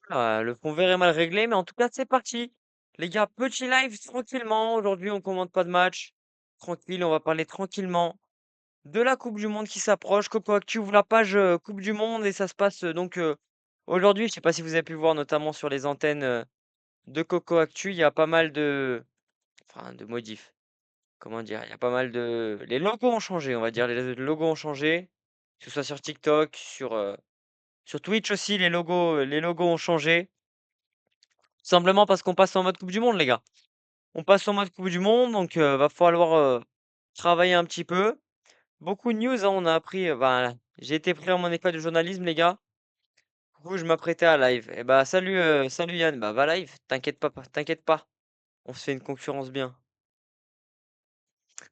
Ah, le fond vert est mal réglé, mais en tout cas, c'est parti. Les gars, petit live tranquillement. Aujourd'hui, on commente pas de match. Tranquille, on va parler tranquillement de la Coupe du Monde qui s'approche. Coco Actu ouvre la page Coupe du Monde et ça se passe aujourd'hui. Je sais pas si vous avez pu voir, notamment sur les antennes de Coco Actu, il y a pas mal de modifs. Comment dire? Il y a pas mal de. Les logos ont changé, on va dire. Les logos ont changé, que ce soit sur TikTok, sur Twitch aussi, les logos ont changé. Simplement parce qu'on passe en mode Coupe du Monde, les gars. On passe en mode Coupe du Monde, donc va falloir, travailler un petit peu. Beaucoup de news, hein, on a appris, ben, j'ai été pris en mon école de journalisme, les gars. Du coup, je m'apprêtais à live. Et bah, salut Yann, bah, va live, t'inquiète pas, on se fait une concurrence bien.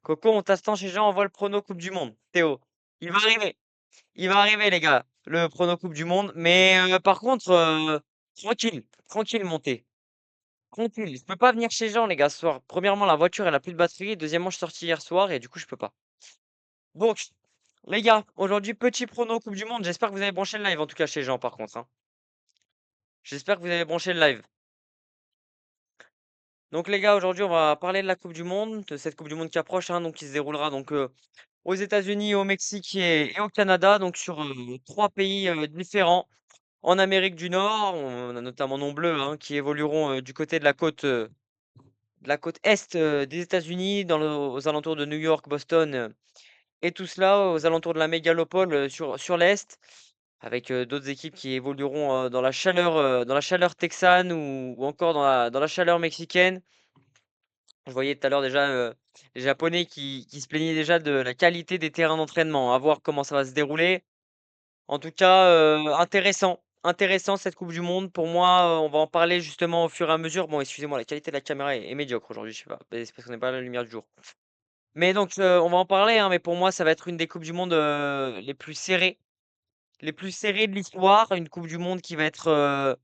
Coco, on t'attend chez Jean, envoie le prono Coupe du Monde. Théo, il va arriver, il va arriver, les gars, le prono Coupe du Monde. Mais par contre, tranquille, tranquille, montez. Tranquille, je peux pas venir chez Jean, les gars, ce soir. Premièrement, la voiture, elle a plus de batterie. Deuxièmement, je suis sorti hier soir et du coup, je peux pas. Donc, les gars, aujourd'hui, petit prono Coupe du Monde. J'espère que vous avez branché le live, en tout cas chez Jean, par contre, hein. J'espère que vous avez branché le live. Donc, les gars, aujourd'hui, on va parler de la Coupe du Monde, de cette Coupe du Monde qui approche, hein, donc qui se déroulera donc aux États-Unis, au Mexique et au Canada, donc sur trois pays différents. En Amérique du Nord, on a notamment non bleus hein, qui évolueront du côté de la côte est des États-Unis, aux alentours de New York, Boston, et tout cela aux alentours de la mégalopole sur l'est, avec d'autres équipes qui évolueront dans la chaleur texane ou encore dans la chaleur mexicaine. Je voyais tout à l'heure déjà les Japonais qui se plaignaient déjà de la qualité des terrains d'entraînement. À voir comment ça va se dérouler. En tout cas, intéressant, intéressant cette coupe du monde. Pour moi, on va en parler justement au fur et à mesure. Bon, excusez-moi, la qualité de la caméra est médiocre aujourd'hui, je sais pas, c'est parce qu'on n'est pas à la lumière du jour. Mais donc, on va en parler, hein, mais pour moi, ça va être une des coupes du monde, les plus serrées de l'histoire. Une coupe du monde qui va être,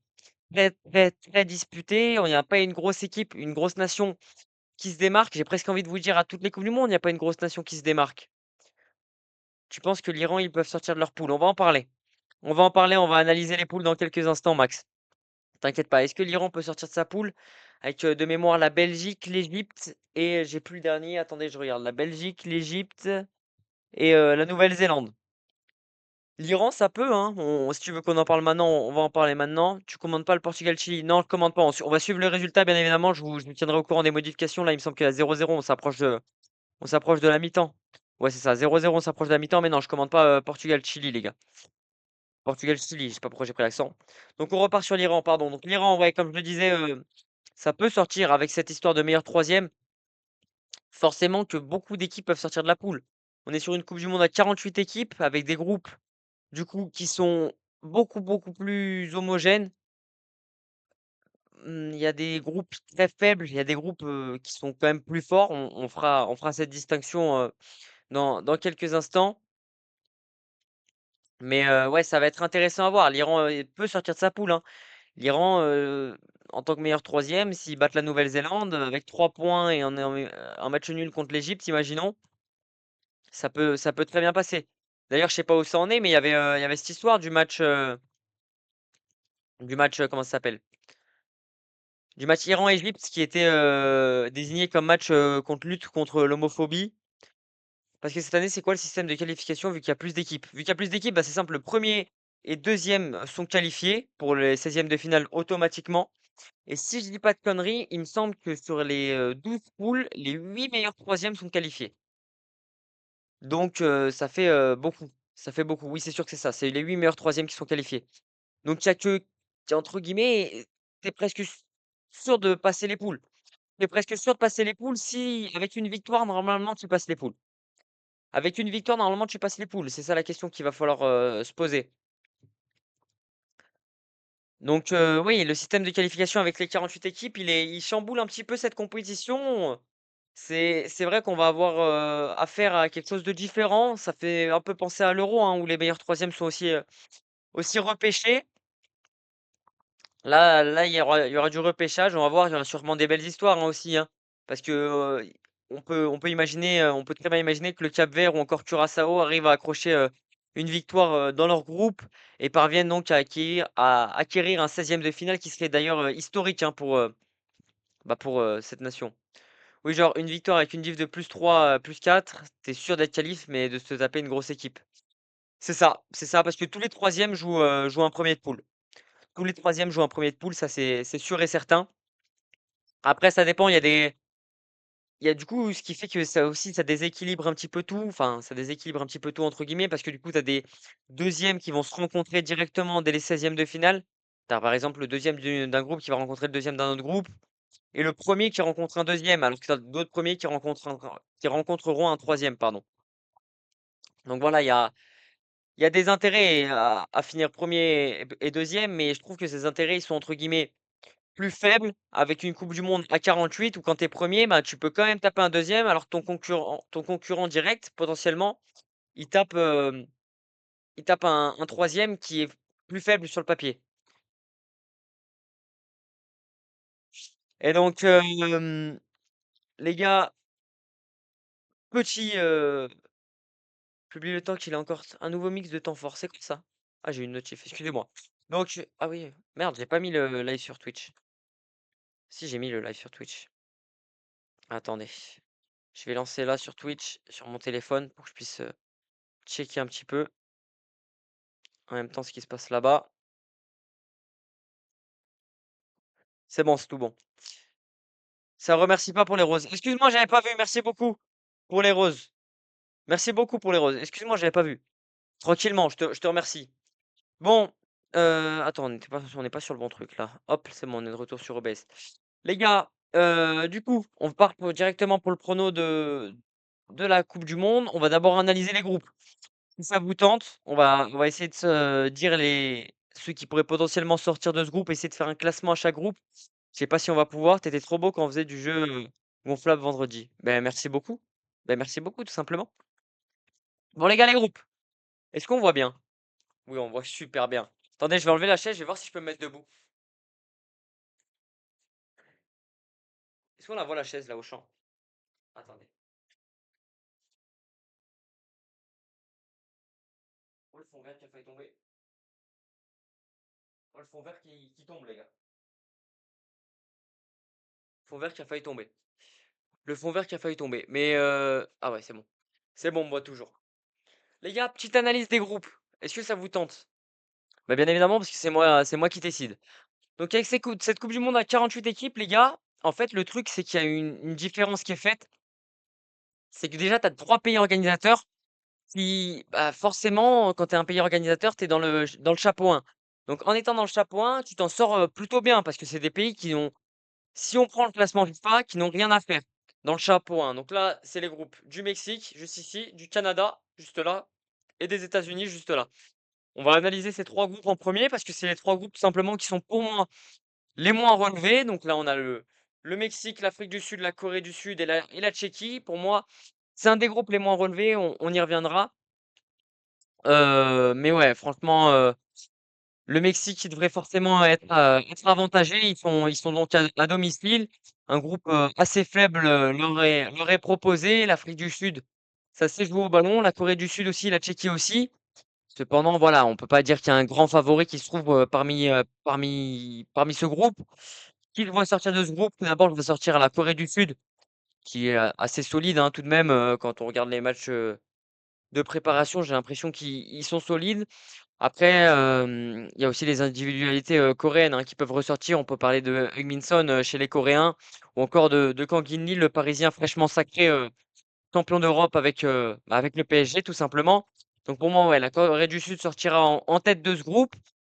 très, très, très disputée. Il y a pas une grosse équipe, une grosse nation qui se démarque. J'ai presque envie de vous dire à toutes les coupes du monde, il y a pas une grosse nation qui se démarque. Tu penses que l'Iran, ils peuvent sortir de leur poule? On va en parler. On va en parler, on va analyser les poules dans quelques instants, Max. T'inquiète pas. Est-ce que l'Iran peut sortir de sa poule avec, de mémoire la Belgique, l'Égypte et j'ai plus le dernier, attendez, je regarde. La Belgique, l'Égypte et la Nouvelle-Zélande. L'Iran, ça peut, hein. Si tu veux qu'on en parle maintenant, on va en parler maintenant. Tu commandes pas le Portugal-Chili? Non, je commande pas. On va suivre le résultat, bien évidemment. Je vous tiendrai au courant des modifications. Là, il me semble qu'il y a 0-0. On s'approche de la mi-temps. Ouais, c'est ça. 0-0, on s'approche de la mi-temps. Mais non, je commande pas Portugal-Chili, les gars. Portugal-Chili, je sais pas pourquoi j'ai pris l'accent. Donc on repart sur l'Iran, pardon. Donc l'Iran, ouais, comme je le disais, ça peut sortir avec cette histoire de meilleur troisième. Forcément que beaucoup d'équipes peuvent sortir de la poule. On est sur une Coupe du Monde à 48 équipes avec des groupes, du coup, qui sont beaucoup, beaucoup plus homogènes. Il y a des groupes très faibles, il y a des groupes qui sont quand même plus forts. On fera cette distinction dans quelques instants. Mais ouais, ça va être intéressant à voir. L'Iran peut sortir de sa poule, hein. L'Iran, en tant que meilleur troisième, s'ils battent la Nouvelle-Zélande avec 3 points et un match nul contre l'Égypte, imaginons, ça peut très bien passer. D'ailleurs, je sais pas où ça en est, mais il y avait cette histoire du match, comment ça s'appelle? Du match Iran-Égypte qui était désigné comme match contre lutte contre l'homophobie. Parce que cette année, c'est quoi le système de qualification vu qu'il y a plus d'équipes? Vu qu'il y a plus d'équipes, bah, c'est simple, le premier et deuxième sont qualifiés pour les 16e de finale automatiquement. Et si je dis pas de conneries, il me semble que sur les 12 poules, les 8 meilleurs troisièmes sont qualifiés. Donc ça fait beaucoup. Ça fait beaucoup. Oui, c'est sûr que c'est ça. C'est les 8 meilleurs troisièmes qui sont qualifiés. Donc il y a que, entre guillemets, tu presque sûr de passer les poules. Tu presque sûr de passer les poules si, avec une victoire, normalement, tu passes les poules. Avec une victoire, normalement, tu passes les poules. C'est ça la question qu'il va falloir se poser. Donc oui, le système de qualification avec les 48 équipes, il chamboule un petit peu cette compétition. C'est vrai qu'on va avoir, affaire à quelque chose de différent. Ça fait un peu penser à l'Euro, hein, où les meilleurs troisièmes sont aussi repêchés. Là, il y aura du repêchage. On va voir, il y aura sûrement des belles histoires, hein, aussi, hein. Parce que, on peut imaginer, on peut très bien imaginer que le Cap-Vert ou encore Curaçao arrive à accrocher, une victoire, dans leur groupe et parviennent donc à acquérir un 16e de finale qui serait d'ailleurs, historique, hein, pour cette nation. Oui, genre une victoire avec une diff de +3 +4, tu sûr d'être qualif, mais de se taper une grosse équipe. C'est ça, parce que tous les 3e jouent un premier de poule. Tous les 3e jouent un premier de poule, ça c'est sûr et certain. Après ça dépend, il y a du coup ce qui fait que ça aussi, ça déséquilibre un petit peu tout, enfin ça déséquilibre un petit peu tout entre guillemets, parce que du coup tu as des deuxièmes qui vont se rencontrer directement dès les 16e de finale. Tu as par exemple le deuxième d'un groupe qui va rencontrer le deuxième d'un autre groupe et le premier qui rencontre un deuxième, alors que tu as d'autres premiers qui rencontreront un troisième, pardon. Donc voilà, il y a des intérêts à finir premier et 2e, mais je trouve que ces intérêts, ils sont entre guillemets «plus faibles» avec une coupe du monde à 48 où quand tu es 1er, bah, tu peux quand même taper un deuxième alors que ton concurrent direct, potentiellement, il tape, il tape un 3e qui est plus faible sur le papier. Et donc, les gars, petit, publie le temps qu'il a encore un nouveau mix de temps fort, c'est quoi ça? Ah, j'ai une notif, excusez-moi. Donc, ah oui, merde, j'ai pas mis le live sur Twitch. Si, j'ai mis le live sur Twitch. Attendez, je vais lancer là sur Twitch, sur mon téléphone, pour que je puisse checker un petit peu en même temps ce qui se passe là-bas. C'est bon, c'est tout bon. Ça remercie pas pour les roses. Excuse-moi, j'avais pas vu. Merci beaucoup pour les roses. Merci beaucoup pour les roses. Excuse-moi, j'avais pas vu. Tranquillement, je te remercie. Bon, attends, on n'est pas sur le bon truc là. Hop, c'est bon, on est de retour sur OBS. Les gars, du coup, on part directement pour le prono de la Coupe du Monde. On va d'abord analyser les groupes. Si ça vous tente, on va essayer de se dire ceux qui pourraient potentiellement sortir de ce groupe, essayer de faire un classement à chaque groupe. Je sais pas si on va pouvoir. T'étais trop beau quand on faisait du jeu gonflable vendredi. Ben merci beaucoup. Ben merci beaucoup, tout simplement. Bon, les gars, les groupes, est-ce qu'on voit bien? Oui, on voit super bien. Attendez, je vais enlever la chaise, je vais voir si je peux me mettre debout. Est-ce qu'on la voit la chaise là au champ? Attendez. Oh, le fond vert qui a failli tomber. Oh, le fond vert qui tombe, les gars. Fond vert qui a failli tomber. Le fond vert qui a failli tomber. Mais ah ouais, c'est bon. C'est bon, moi toujours. Les gars, petite analyse des groupes. Est-ce que ça vous tente? Bah bien évidemment, parce que c'est moi qui décide. Donc avec cette Coupe du Monde à 48 équipes, les gars, en fait, le truc, c'est qu'il y a une différence qui est faite. C'est que déjà, tu as 3 pays organisateurs qui, bah, forcément, quand tu es un pays organisateur, tu es dans le chapeau 1. Donc en étant dans le chapeau 1, tu t'en sors plutôt bien parce que c'est des pays qui ont, si on prend le classement FIFA, qui n'ont rien à faire dans le chapeau 1. Donc là, c'est les groupes du Mexique, juste ici, du Canada, juste là, et des États-Unis, juste là. On va analyser ces 3 groupes en premier parce que c'est les 3 groupes tout simplement qui sont pour moi les moins relevés. Donc là, on a le Mexique, l'Afrique du Sud, la Corée du Sud et la Tchéquie. Pour moi, c'est un des groupes les moins relevés, on y reviendra. Mais ouais, franchement, le Mexique, il devrait forcément être avantagé. Ils sont donc à domicile. Un groupe, assez faible, leur est proposé. L'Afrique du Sud, ça sait jouer au ballon. La Corée du Sud aussi, la Tchéquie aussi. Cependant, voilà, on peut pas dire qu'il y a un grand favori qui se trouve, parmi ce groupe. Qui devrait sortir de ce groupe? Tout d'abord, je vais sortir à la Corée du Sud, qui est, assez solide, hein, tout de même, quand on regarde les matchs, de préparation, j'ai l'impression qu'ils sont solides. Après, il y a aussi les individualités, coréennes, hein, qui peuvent ressortir. On peut parler de Heung-min Son, chez les Coréens ou encore de Kang In-lee, le Parisien fraîchement sacré, champion d'Europe avec le PSG tout simplement. Donc pour moi, ouais, la Corée du Sud sortira en tête de ce groupe.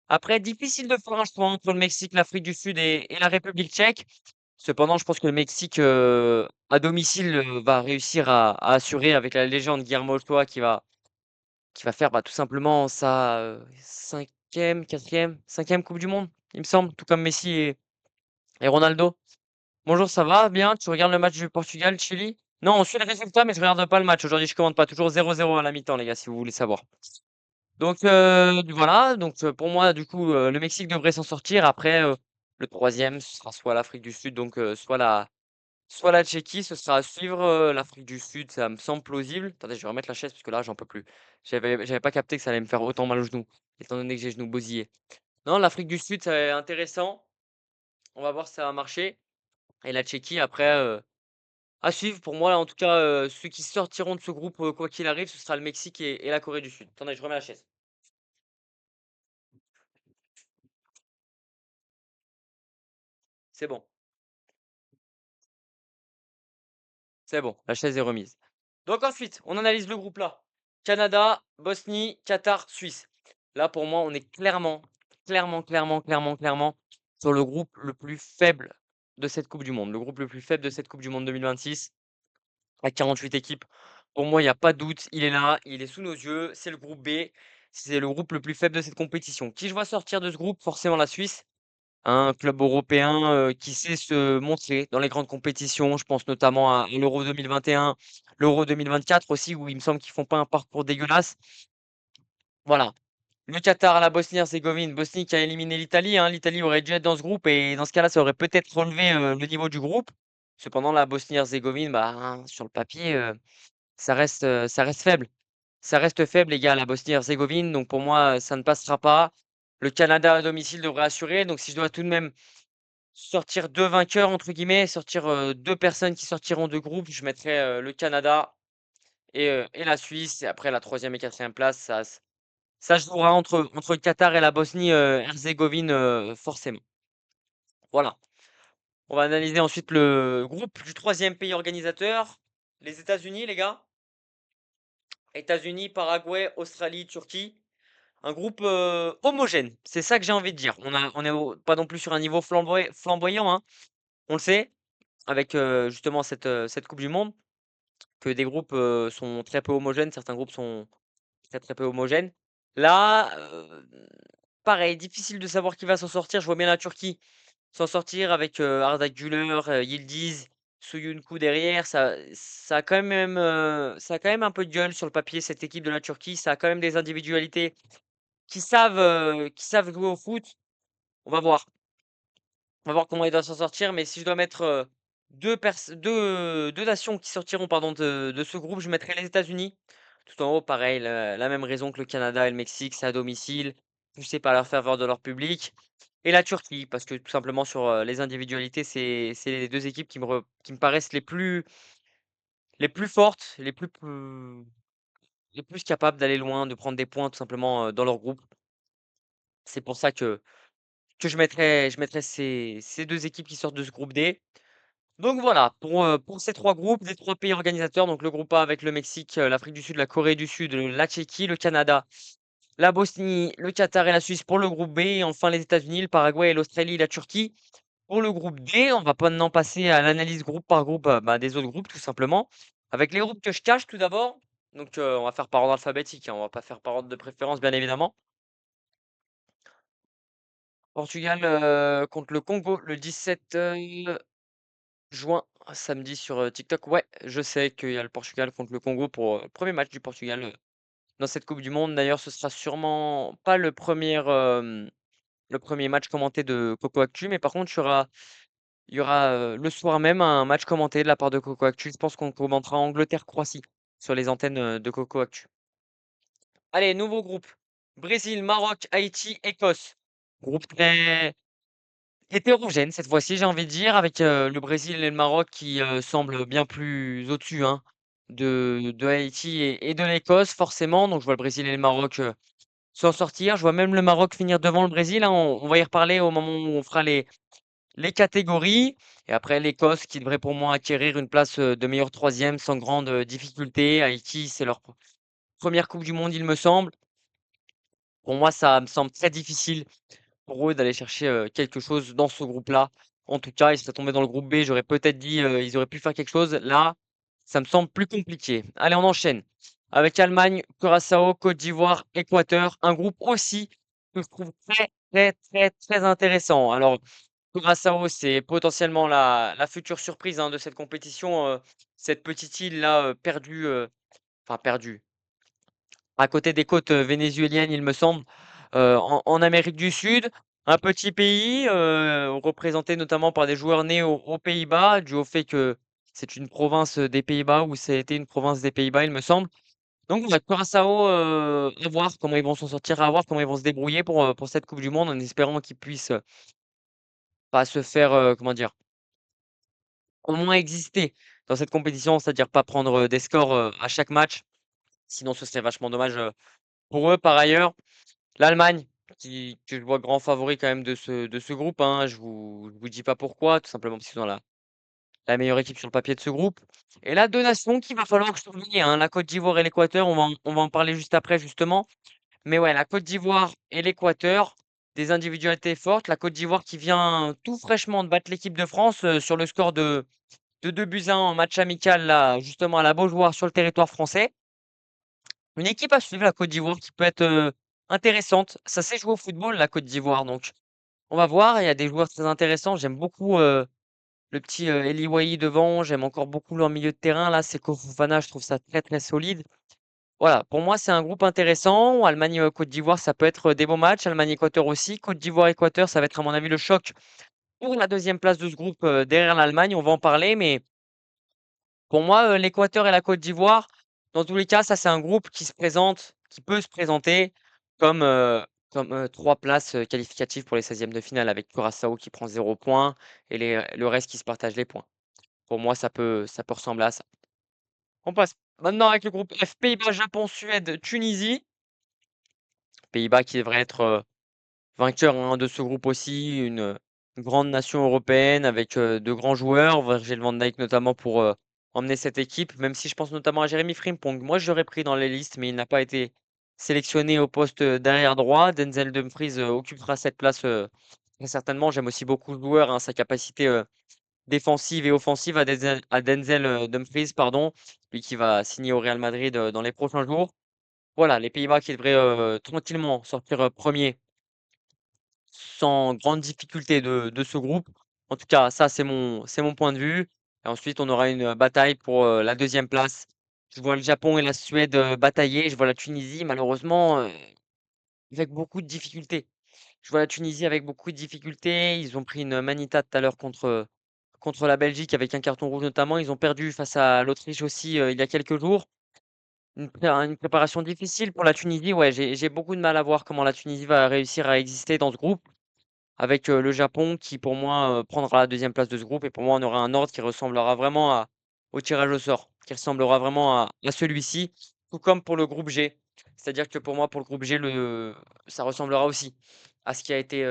Après, difficile de faire un choix entre le Mexique, l'Afrique du Sud et la République tchèque. Cependant, je pense que le Mexique, à domicile, va réussir à assurer avec la légende Guillermo Ochoa qui va faire, bah, tout simplement sa, 5e, 4e, 5e coupe du monde, il me semble, tout comme Messi et Ronaldo. Bonjour, ça va? Bien? Tu regardes le match du Portugal-Chili? Non, on suit le résultat, mais je regarde pas le match. Aujourd'hui, je commande pas. Toujours 0-0 à la mi-temps, les gars, si vous voulez savoir. Donc, voilà. Donc, pour moi, du coup, le Mexique devrait s'en sortir. Après, le troisième, ce sera soit l'Afrique du Sud, donc soit soit la Tchéquie, ce sera à suivre, l'Afrique du Sud, ça me semble plausible. Attendez, je vais remettre la chaise parce que là, j'en peux plus. J'avais pas capté que ça allait me faire autant mal aux genoux, étant donné que j'ai les genoux bousillés. Non, l'Afrique du Sud, c'est intéressant. On va voir si ça va marcher et la Tchéquie après, à suivre pour moi, en tout cas, ceux qui sortiront de ce groupe, quoi qu'il arrive, ce sera le Mexique et la Corée du Sud. Attendez, je remets la chaise. C'est bon, c'est bon, la chaise est remise. Donc ensuite, on analyse le groupe là. Canada, Bosnie, Qatar, Suisse. Là, pour moi, on est clairement sur le groupe le plus faible de cette coupe du monde. Le groupe le plus faible de cette coupe du monde 2026 à 48 équipes. Pour moi, il y a pas de doute, il est là, il est sous nos yeux, c'est le groupe B, c'est le groupe le plus faible de cette compétition. Qui je vois sortir de ce groupe? Forcément la Suisse, un club européen, qui sait se montrer dans les grandes compétitions. Je pense notamment à l'Euro 2021, l'Euro 2024 aussi, où il me semble qu'ils font pas un parcours dégueulasse. Voilà. Le Qatar, la Bosnie-Herzégovine, Bosnie qui a éliminé l'Italie, hein. L'Italie aurait dû être dans ce groupe et dans ce cas-là, ça aurait peut-être relevé, le niveau du groupe. Cependant, la Bosnie-Herzégovine, bah, hein, sur le papier, ça reste faible. Ça reste faible, les gars, la Bosnie-Herzégovine, donc pour moi, ça ne passera pas. Le Canada à domicile devrait assurer, donc si je dois tout de même sortir 2 «vainqueurs» entre guillemets, sortir, 2 personnes qui sortiront de groupe, je mettrais, le Canada et la Suisse et après la troisième et quatrième place, ça se jouera entre le Qatar et la Bosnie, Herzégovine, forcément. Voilà. On va analyser ensuite le groupe du troisième pays organisateur, les États-Unis, les gars. États-Unis, Paraguay, Australie, Turquie. Un groupe, homogène, c'est ça que j'ai envie de dire. On est pas non plus sur un niveau flamboyant, hein, on le sait, avec, justement cette coupe du monde, que des groupes, sont très peu homogènes, certains groupes sont très peu homogènes. Là, pareil, difficile de savoir qui va s'en sortir. Je vois bien la Turquie s'en sortir avec, Arda Güler, Yildiz, Soyuncu derrière. Ça a quand même un peu de gueule sur le papier, cette équipe de la Turquie. Ça a quand même des individualités qui savent jouer au foot. On va voir. On va voir comment il doit s'en sortir, mais si je dois mettre, 2 nations qui sortiront pardon de ce groupe, je mettrais les États-Unis. Tout en haut, pareil, la même raison que le Canada et le Mexique, c'est à domicile, poussé par la faveur de leur public et la Turquie parce que tout simplement sur, les individualités, c'est les 2 équipes qui me paraissent les plus fortes, les plus capables d'aller loin, de prendre des points tout simplement, dans leur groupe. C'est pour ça que je mettrais ces 2 équipes qui sortent de ce groupe D. Donc voilà, pour ces 3 groupes, les 3 pays organisateurs, donc le groupe A avec le Mexique, l'Afrique du Sud, la Corée du Sud, la Tchéquie, le Canada, la Bosnie, le Qatar et la Suisse pour le groupe B et enfin les États-Unis, le Paraguay et l'Australie, la Turquie pour le groupe D. On va pas maintenant passer à l'analyse groupe par groupe, bah, des autres groupes tout simplement. Avec les groupes que je cache tout d'abord, donc on va faire par ordre alphabétique, hein, on va pas faire par ordre de préférence bien évidemment. Portugal, contre le Congo le 17, juin, samedi sur, TikTok. Ouais, je sais qu'il y a le Portugal contre le Congo pour, 1 match du Portugal, dans cette coupe du monde. D'ailleurs, ce sera sûrement pas le premier match commenté de Coco Actu, mais par contre, il y aura, le soir même un match commenté de la part de Coco Actu. Je pense qu'on commentera Angleterre-Croatie sur les antennes, de Coco Actu. Allez, nouveau groupe. Brésil, Maroc, Haïti, Écosse. Groupe très hétérogène cette fois-ci, j'ai envie de dire, avec, le Brésil et le Maroc qui, semblent bien plus au-dessus, hein, de Haïti et de l'Écosse forcément. Donc je vois le Brésil et le Maroc, s'en sortir. Je vois même le Maroc finir devant le Brésil, hein. On va y reparler au moment où on fera les catégories et après l'Écosse qui devrait pour moi acquérir une place, de meilleur troisième sans grande, difficulté. Haïti, c'est leur première coupe du monde, il me semble. Pour moi, ça me semble très difficile pour eux d'aller chercher, quelque chose dans ce groupe-là. En tout cas, ils seraient tombés dans le groupe B, j'aurais peut-être dit, ils auraient pu faire quelque chose. Là, ça me semble plus compliqué. Allez, on enchaîne avec Allemagne, Curaçao, Côte d'Ivoire, Équateur, un groupe aussi que je trouve très intéressant. Alors, Curaçao, c'est potentiellement la future surprise, hein, de cette compétition, cette petite île-là, perdue, enfin perdue, à côté des côtes, vénézuéliennes, il me semble, en Amérique du Sud. Un petit pays, représenté notamment par des joueurs nés aux Pays-Bas, dû au fait que c'est une province, des Pays-Bas ou ça a été une province des Pays-Bas, il me semble. Donc voilà, Curaçao, à voir comment ils vont s'en sortir, à voir comment ils vont se débrouiller pour cette coupe du monde en espérant qu'ils puissent, pas se faire, comment dire? Au moins exister dans cette compétition, c'est-à-dire pas prendre, des scores, à chaque match, sinon ce serait vachement dommage, pour eux. Par ailleurs, l'Allemagne que je vois grand favori quand même de ce groupe, hein, je vous dis pas pourquoi, tout simplement parce qu'ils ont la meilleure équipe sur le papier de ce groupe. Et là, 2 nations qu'il va falloir surveiller, hein, la Côte d'Ivoire et l'Équateur, on va en parler juste après justement. Mais ouais, la Côte d'Ivoire et l'Équateur, des individualités fortes. La Côte d'Ivoire qui vient tout fraîchement de battre l'équipe de France, sur le score de 2-1 en match amical là, justement à la Beaujoire sur le territoire français. Une équipe à suivre, la Côte d'Ivoire, qui peut être, intéressante. Ça sait jouer au football, la Côte d'Ivoire, donc on va voir. Il y a des joueurs très intéressants. J'aime beaucoup, le petit, Eli Wahi devant. J'aime encore beaucoup leur milieu de terrain là, Seko Fofana, je trouve ça très, très solide. Voilà, pour moi, c'est un groupe intéressant. Allemagne, Côte d'Ivoire, ça peut être, des beaux matchs. Allemagne-Équateur aussi. Côte d'Ivoire-Équateur, ça va être à mon avis le choc pour la deuxième place de ce groupe, derrière l'Allemagne. On va en parler, mais pour moi, l'Équateur et la Côte d'Ivoire, dans tous les cas, ça, c'est un groupe qui peut se présenter comme, 3 places, qualificatives pour les 16e de finale avec Curaçao qui prend 0 points et le reste qui se partage les points. Pour moi, ça peut ressembler à ça. On passe maintenant avec le groupe F: Pays-Bas, Japon, Suède, Tunisie. Pays-Bas qui devrait être, vainqueur, hein, de ce groupe aussi, une grande nation européenne avec, de grands joueurs, Virgil van Dijk notamment pour, emmener cette équipe, même si je pense notamment à Jérémy Frimpong. Moi, je l'aurais pris dans les listes, mais il n'a pas été sélectionné au poste, d'arrière droit. Denzel Dumfries, occupera cette place, très certainement. J'aime aussi beaucoup ce joueur, hein, sa capacité, défensive et offensive à Denzel, Dumfries, pardon, lui qui va signer au Real Madrid, dans les prochains jours. Voilà, les Pays-Bas qui devraient, tranquillement sortir, 1 sans grande difficulté de ce groupe. En tout cas, ça, c'est mon point de vue et ensuite on aura une, bataille pour, la deuxième place. Je vois le Japon et la Suède, batailler. Je vois la Tunisie malheureusement, avec beaucoup de difficultés. Je vois la Tunisie avec beaucoup de difficultés. Ils ont pris une manita tout à l'heure contre la Belgique avec un carton rouge notamment. Ils ont perdu face à l'Autriche aussi, il y a quelques jours. Une préparation difficile pour la Tunisie. Ouais, j'ai beaucoup de mal à voir comment la Tunisie va réussir à exister dans ce groupe. Avec, le Japon qui pour moi, prendra la deuxième place de ce groupe et pour moi on aura un ordre qui ressemblera vraiment au tirage au sort, qui ressemblera vraiment à celui-ci, tout comme pour le groupe G. C'est-à-dire que pour moi, pour le groupe G, ça ressemblera aussi à ce qui a été,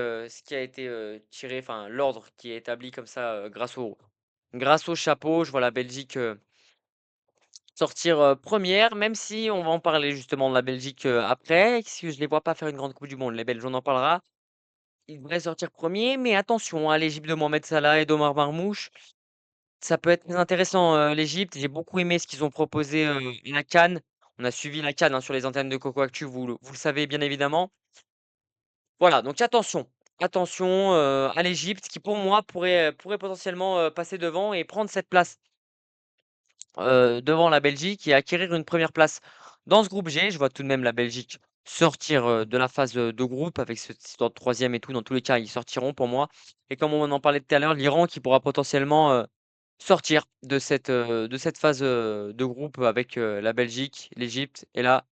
tiré, enfin l'ordre qui est établi comme ça, grâce au chapeau. Je vois la Belgique, sortir, 1, même si on va en parler justement de la Belgique, après, parce que je les vois pas faire une grande coupe du monde, les Belges, on en parlera. Il devrait sortir 1er, mais attention, à l'Égypte de Mohamed Salah et d'Omar Marmoush, ça peut être très intéressant, l'Égypte. J'ai beaucoup aimé ce qu'ils ont proposé, à la CAN. On a suivi la CAN, hein, sur les antennes de Coco Actu, vous le savez bien évidemment. Voilà, donc attention, attention, à l'Égypte qui pour moi pourrait potentiellement, passer devant et prendre cette place, devant la Belgique et acquérir une première place dans ce groupe G. Je vois tout de même la Belgique sortir, de la phase, de groupe avec cette histoire de 3e et tout. Dans tous les cas, ils sortiront pour moi et comme on en parlait tout à l'heure, l'Iran qui pourra potentiellement, sortir de cette phase, de groupe avec, la Belgique, l'Égypte et la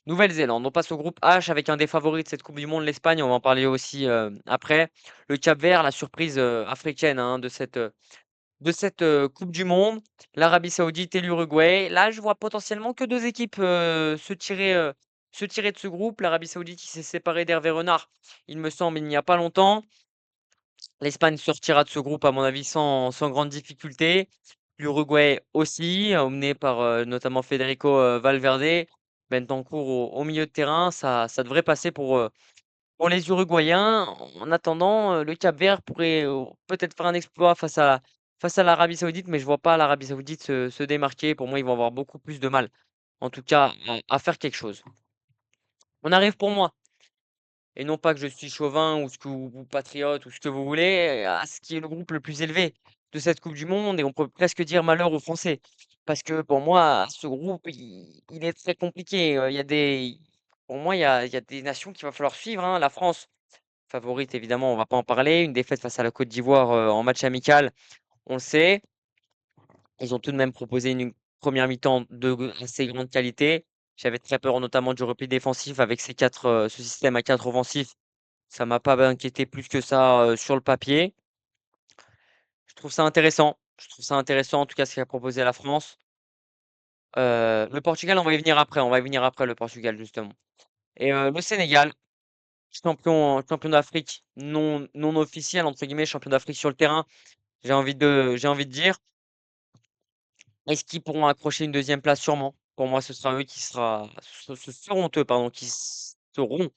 Nouvelle-Zélande. On passe au groupe H avec un des favoris de cette coupe du monde, l'Espagne. On va en parler aussi, après. Le Cap-Vert, la surprise, africaine, hein, de cette coupe du monde, l'Arabie Saoudite et l'Uruguay. Là, je vois potentiellement que 2 équipes, se tirer de ce groupe. L'Arabie Saoudite qui s'est séparée d'Hervé Renard, il me semble, il n'y a pas longtemps. L'Espagne sortira de ce groupe, à mon avis, sans grande difficulté. L'Uruguay aussi, emmené par, notamment Federico, Valverde, Bentancur au milieu de terrain. Ça devrait passer pour les Uruguayens. En attendant, le Cap-Vert pourrait, peut-être faire un exploit face à l'Arabie Saoudite, mais je vois pas l'Arabie Saoudite se démarquer. Pour moi, ils vont avoir beaucoup plus de mal, en tout cas, à faire quelque chose. On arrive pour moi, et non pas que je suis chauvin ou patriote ou ce que vous voulez, à ce qui est le groupe le plus élevé de cette coupe du monde et on peut presque dire malheur aux Français. Parce que pour moi, ce groupe, il est très compliqué, il y a des pour moi, il y a des nations qu'il va falloir suivre, hein. La France favorite évidemment, on va pas en parler. Une défaite face à la Côte d'Ivoire, en match amical, on le sait. Ils ont tout de même proposé une première mi-temps de assez grande qualité. J'avais très peur notamment du repli défensif avec ce système à 4 offensifs. Ça m'a pas inquiété plus que ça, sur le papier. Je trouve ça intéressant. Je trouve ça intéressant en tout cas ce qu'a proposé la France. Le Portugal, on va y venir après le Portugal justement et le Sénégal, champion d'Afrique non officiel entre guillemets, champion d'Afrique sur le terrain. J'ai envie de dire, est-ce qu'ils pourront accrocher une deuxième place? Sûrement. Pour moi, ce seront eux, pardon, qui seront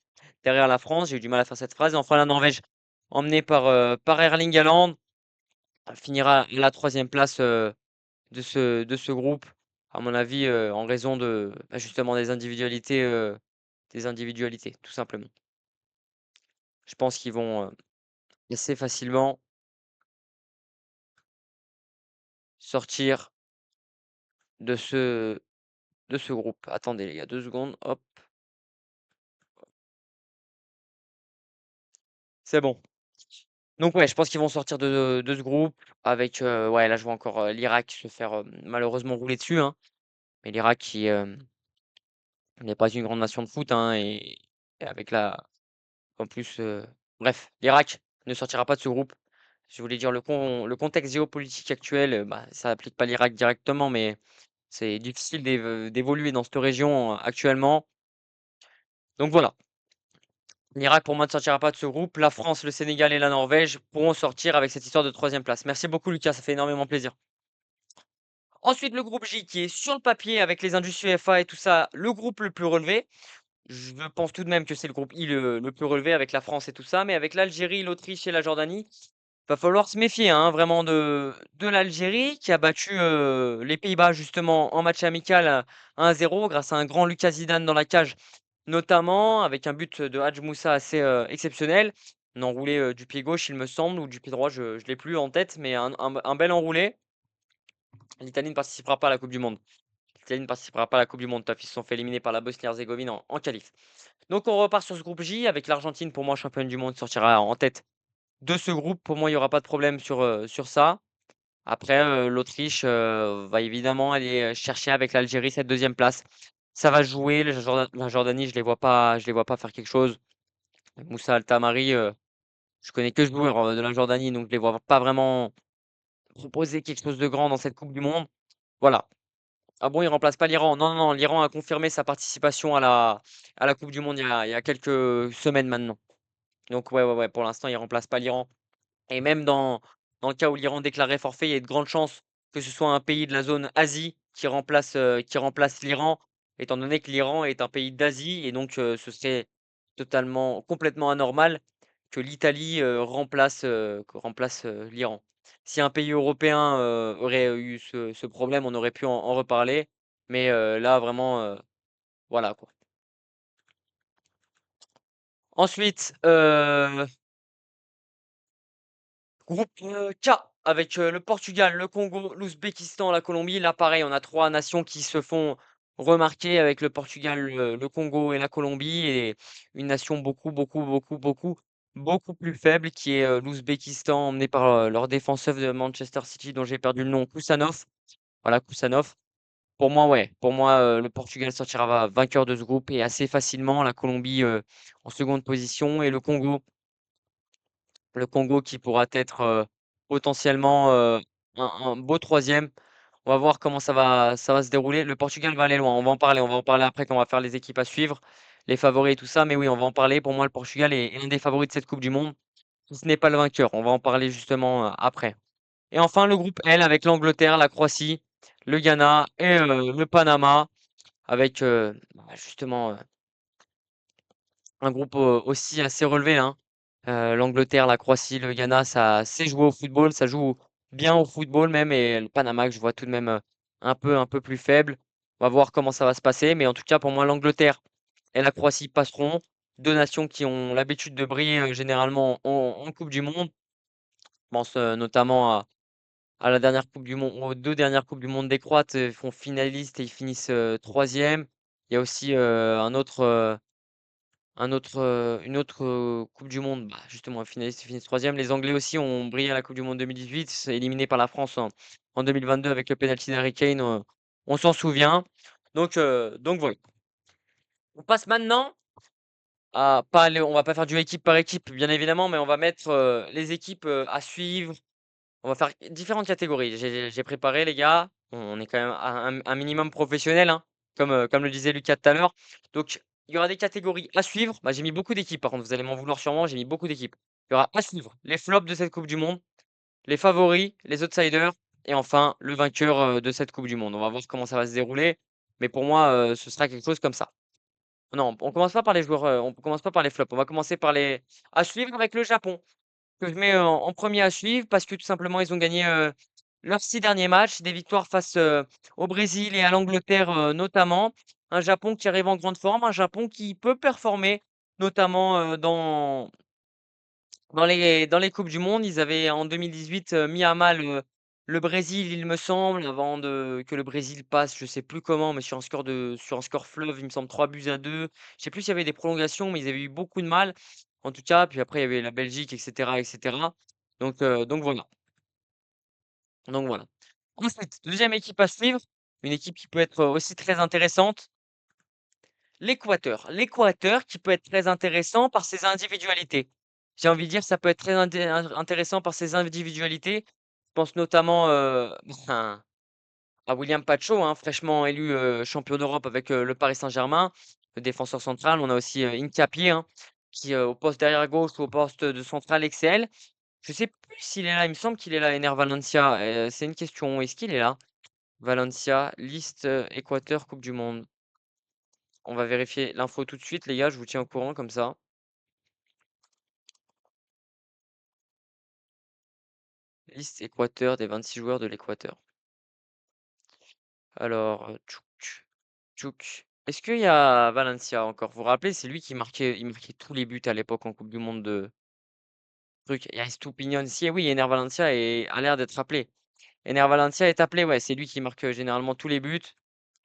derrière la France. J'ai eu du mal à faire cette phrase. Et enfin, la Norvège, emmenée par Erling Haaland, finira à la troisième place de ce groupe, à mon avis, en raison justement des individualités, tout simplement. Je pense qu'ils vont assez facilement sortir de ce groupe. Attendez, les gars, 2 secondes. Hop, c'est bon. Donc ouais, je pense qu'ils vont sortir de ce groupe avec, ouais, là, je vois encore, l'Irak se faire, malheureusement rouler dessus, hein. Mais l'Irak qui, n'est pas une grande nation de foot, hein et avec la en plus, bref, l'Irak ne sortira pas de ce groupe. Je voulais dire le contexte géopolitique actuel, ça applique pas l'Irak directement, mais c'est difficile d'évoluer dans cette région, actuellement. Donc voilà, l'Irak pour moi ne sortira pas de ce groupe. La France, le Sénégal et la Norvège pourront sortir avec cette histoire de troisième place. Merci beaucoup Lucas, ça fait énormément plaisir. Ensuite, le groupe J qui est sur le papier avec les indus UEFA et tout ça, le groupe le plus relevé. Je pense tout de même que c'est le groupe I le plus relevé avec la France et tout ça, mais avec l'Algérie, l'Autriche et la Jordanie, va falloir se méfier, hein, vraiment de l'Algérie qui a battu, les Pays-Bas justement en match amical, 1-0 grâce à un grand Lucas Zidane dans la cage, notamment avec un but de Hadj Moussa assez, exceptionnel. Un enroulé, du pied gauche il me semble ou du pied droit, je l'ai plus en tête, mais un bel enroulé. L'Italie ne participera pas à la coupe du monde. L'Italie ne participera pas à la coupe du monde, taf, ils se sont fait éliminer par la Bosnie-Herzégovine en qualif. Donc on repart sur ce groupe J avec l'Argentine pour moi championne du monde sortira en tête de ce groupe. Pour moi, il y aura pas de problème sur ça. Après, l'Autriche, va évidemment aller, chercher avec l'Algérie cette deuxième place. Ça va jouer, la Jordanie, je les vois pas faire quelque chose. Moussa Al Tamari, je connais que ce joueur, de la Jordanie, donc je les vois pas vraiment proposer quelque chose de grand dans cette coupe du monde. Voilà. Ah bon, il remplace pas l'Iran? Non, non, non, l'Iran a confirmé sa participation à la coupe du monde il y a quelques semaines maintenant. Donc ouais, ouais, ouais, pour l'instant, il remplace pas l'Iran. Et même dans le cas où l'Iran déclarait forfait, il y a de grandes chances que ce soit un pays de la zone Asie qui remplace l'Iran, étant donné que l'Iran est un pays d'Asie et donc ce serait complètement anormal que l'Italie, remplace, l'Iran. Si un pays européen, aurait eu ce problème, on aurait pu en reparler, mais là vraiment, voilà quoi. Ensuite, groupe, K avec, le Portugal, le Congo, l'Ouzbékistan, la Colombie. Là, pareil, on a 3 nations qui se font remarquer avec le Portugal, le Congo et la Colombie et une nation beaucoup, beaucoup, beaucoup, beaucoup, beaucoup plus faible qui est, l'Ouzbékistan emmené par, leur défenseur de Manchester City dont j'ai perdu le nom, Kusanov. Voilà, Kusanov. Pour moi, ouais, pour moi, le Portugal sortira vainqueur de ce groupe et assez facilement. La Colombie, en seconde position et le Congo qui pourra être, potentiellement, un beau troisième. On va voir comment ça va se dérouler. Le Portugal va aller loin, on va en parler après quand on va faire les équipes à suivre, les favoris et tout ça, mais oui, on va en parler. Pour moi, le Portugal est un des favoris de cette coupe du monde, si ce n'est pas le vainqueur. On va en parler justement, après. Et enfin, le groupe L avec l'Angleterre, la Croatie, le Ghana et le Panama avec, justement, un groupe, aussi assez relevé, hein. L'Angleterre, la Croatie, le Ghana, ça sait jouer au football, ça joue bien au football même et le Panama que je vois tout de même, un peu plus faible. On va voir comment ça va se passer, mais en tout cas pour moi l'Angleterre et la Croatie passeront. 2 nations qui ont l'habitude de briller, généralement en coupe du monde. Je pense, notamment à la dernière coupe du monde aux 2 dernières coupes du monde des Croates, ils font finalistes et ils finissent, 3e. Il y a aussi, un autre, une autre, coupe du monde, bah, justement, finaliste, ils finissent 3e. Les Anglais aussi ont brillé à la coupe du monde 2018, c'est éliminé par la France en 2022 avec le penalty d'Harry Kane, on s'en souvient. Donc voilà. On passe maintenant à pas aller on va pas faire du équipe par équipe, bien évidemment, mais on va mettre, les équipes, à suivre. On va faire différentes catégories. J'ai préparé les gars, on est quand même à un minimum professionnel, hein, comme le disait Lucas tout à l'heure. Donc il y aura des catégories à suivre. Bah, j'ai mis beaucoup d'équipes par contre, vous allez m'en vouloir sûrement, j'ai mis beaucoup d'équipes. Il y aura à suivre les flops de cette coupe du monde, les favoris, les outsiders et enfin le vainqueur, de cette coupe du monde. On va voir comment ça va se dérouler, mais pour moi, ce sera quelque chose comme ça. Non, on commence pas par les joueurs, on commence pas par les flops, on va commencer par les à suivre avec le Japon que je mets en 1 à suivre parce que tout simplement ils ont gagné, leurs 6 derniers matchs, des victoires face, au Brésil et à l'Angleterre, notamment. Un Japon qui arrive en grande forme, un Japon qui peut performer, notamment, dans les coupes du monde. Ils avaient en 2018, mis à mal, le Brésil, il me semble, avant de que le Brésil passe, je sais plus comment, mais sur un score fleuve, il me semble 3-2. Je sais plus s'il y avait des prolongations, mais ils avaient eu beaucoup de mal, en tout cas. Puis après, il y avait la Belgique et cetera et cetera. Donc voilà, donc voilà. Ensuite, 2e équipe à suivre, une équipe qui peut être, aussi très intéressante, l'Équateur. L'Équateur qui peut être très intéressant par ses individualités. J'ai envie de dire, ça peut être très intéressant par ses individualités. Je pense notamment, ben, à William Pacho, hein, fraîchement élu, champion d'Europe avec, le Paris Saint-Germain, le défenseur central. On a aussi, Hincapié, hein, qui, au poste d'arrière gauche ou au poste de central excelle. Je sais plus s'il est là, il me semble qu'il est là, Ener Valencia, c'est une question, est-ce qu'il est là? Valencia, liste, Équateur, coupe du monde. On va vérifier l'info tout de suite les gars, je vous tiens au courant comme ça. Liste Équateur des 26 joueurs de l'Équateur. Alors, tchouk, tchouk. Est-ce qu'il y a Valencia encore? Vous vous rappelez, c'est lui qui marquait il marquait tous les buts à l'époque en coupe du monde de truc. Il y a Estupiñán si oui, Ener Valencia a l'air d'être appelé. Ener Valencia est appelé, ouais, c'est lui qui marque, généralement tous les buts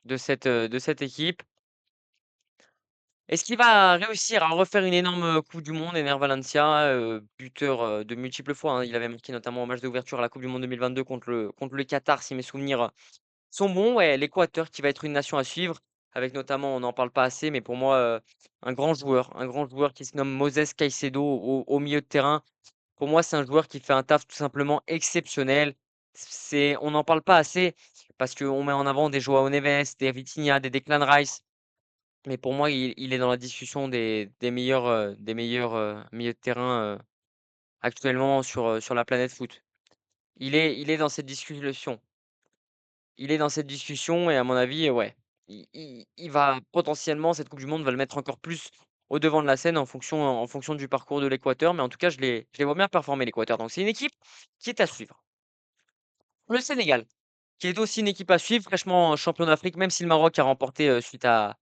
de cette équipe. Est-ce qu'il va réussir à refaire une énorme, coupe du monde, Ener Valencia, buteur, de multiples fois, hein? Il avait marqué notamment au match d'ouverture à la coupe du monde 2022 contre le Qatar, si mes souvenirs, sont bons. Ouais, l'Équateur qui va être une nation à suivre, avec notamment, on n'en parle pas assez, mais pour moi, un grand joueur qui se nomme Moses Caicedo au milieu de terrain. Pour moi, c'est un joueur qui fait un taf tout simplement exceptionnel. On n'en parle pas assez parce qu'on met en avant des Joao Neves, des Vitinha, des Declan Rice. Mais pour moi, il est dans la discussion des meilleurs, milieux de terrain, actuellement sur la planète foot. Il est dans cette discussion. Il est dans cette discussion et à mon avis, ouais, il va potentiellement cette coupe du monde va le mettre encore plus au devant de la scène en fonction du parcours de l'Équateur, mais en tout cas, je les vois bien performer l'Équateur, donc c'est une équipe qui est à suivre. Le Sénégal, qui est aussi une équipe à suivre, fraîchement champion d'Afrique, même si le Maroc a remporté, suite à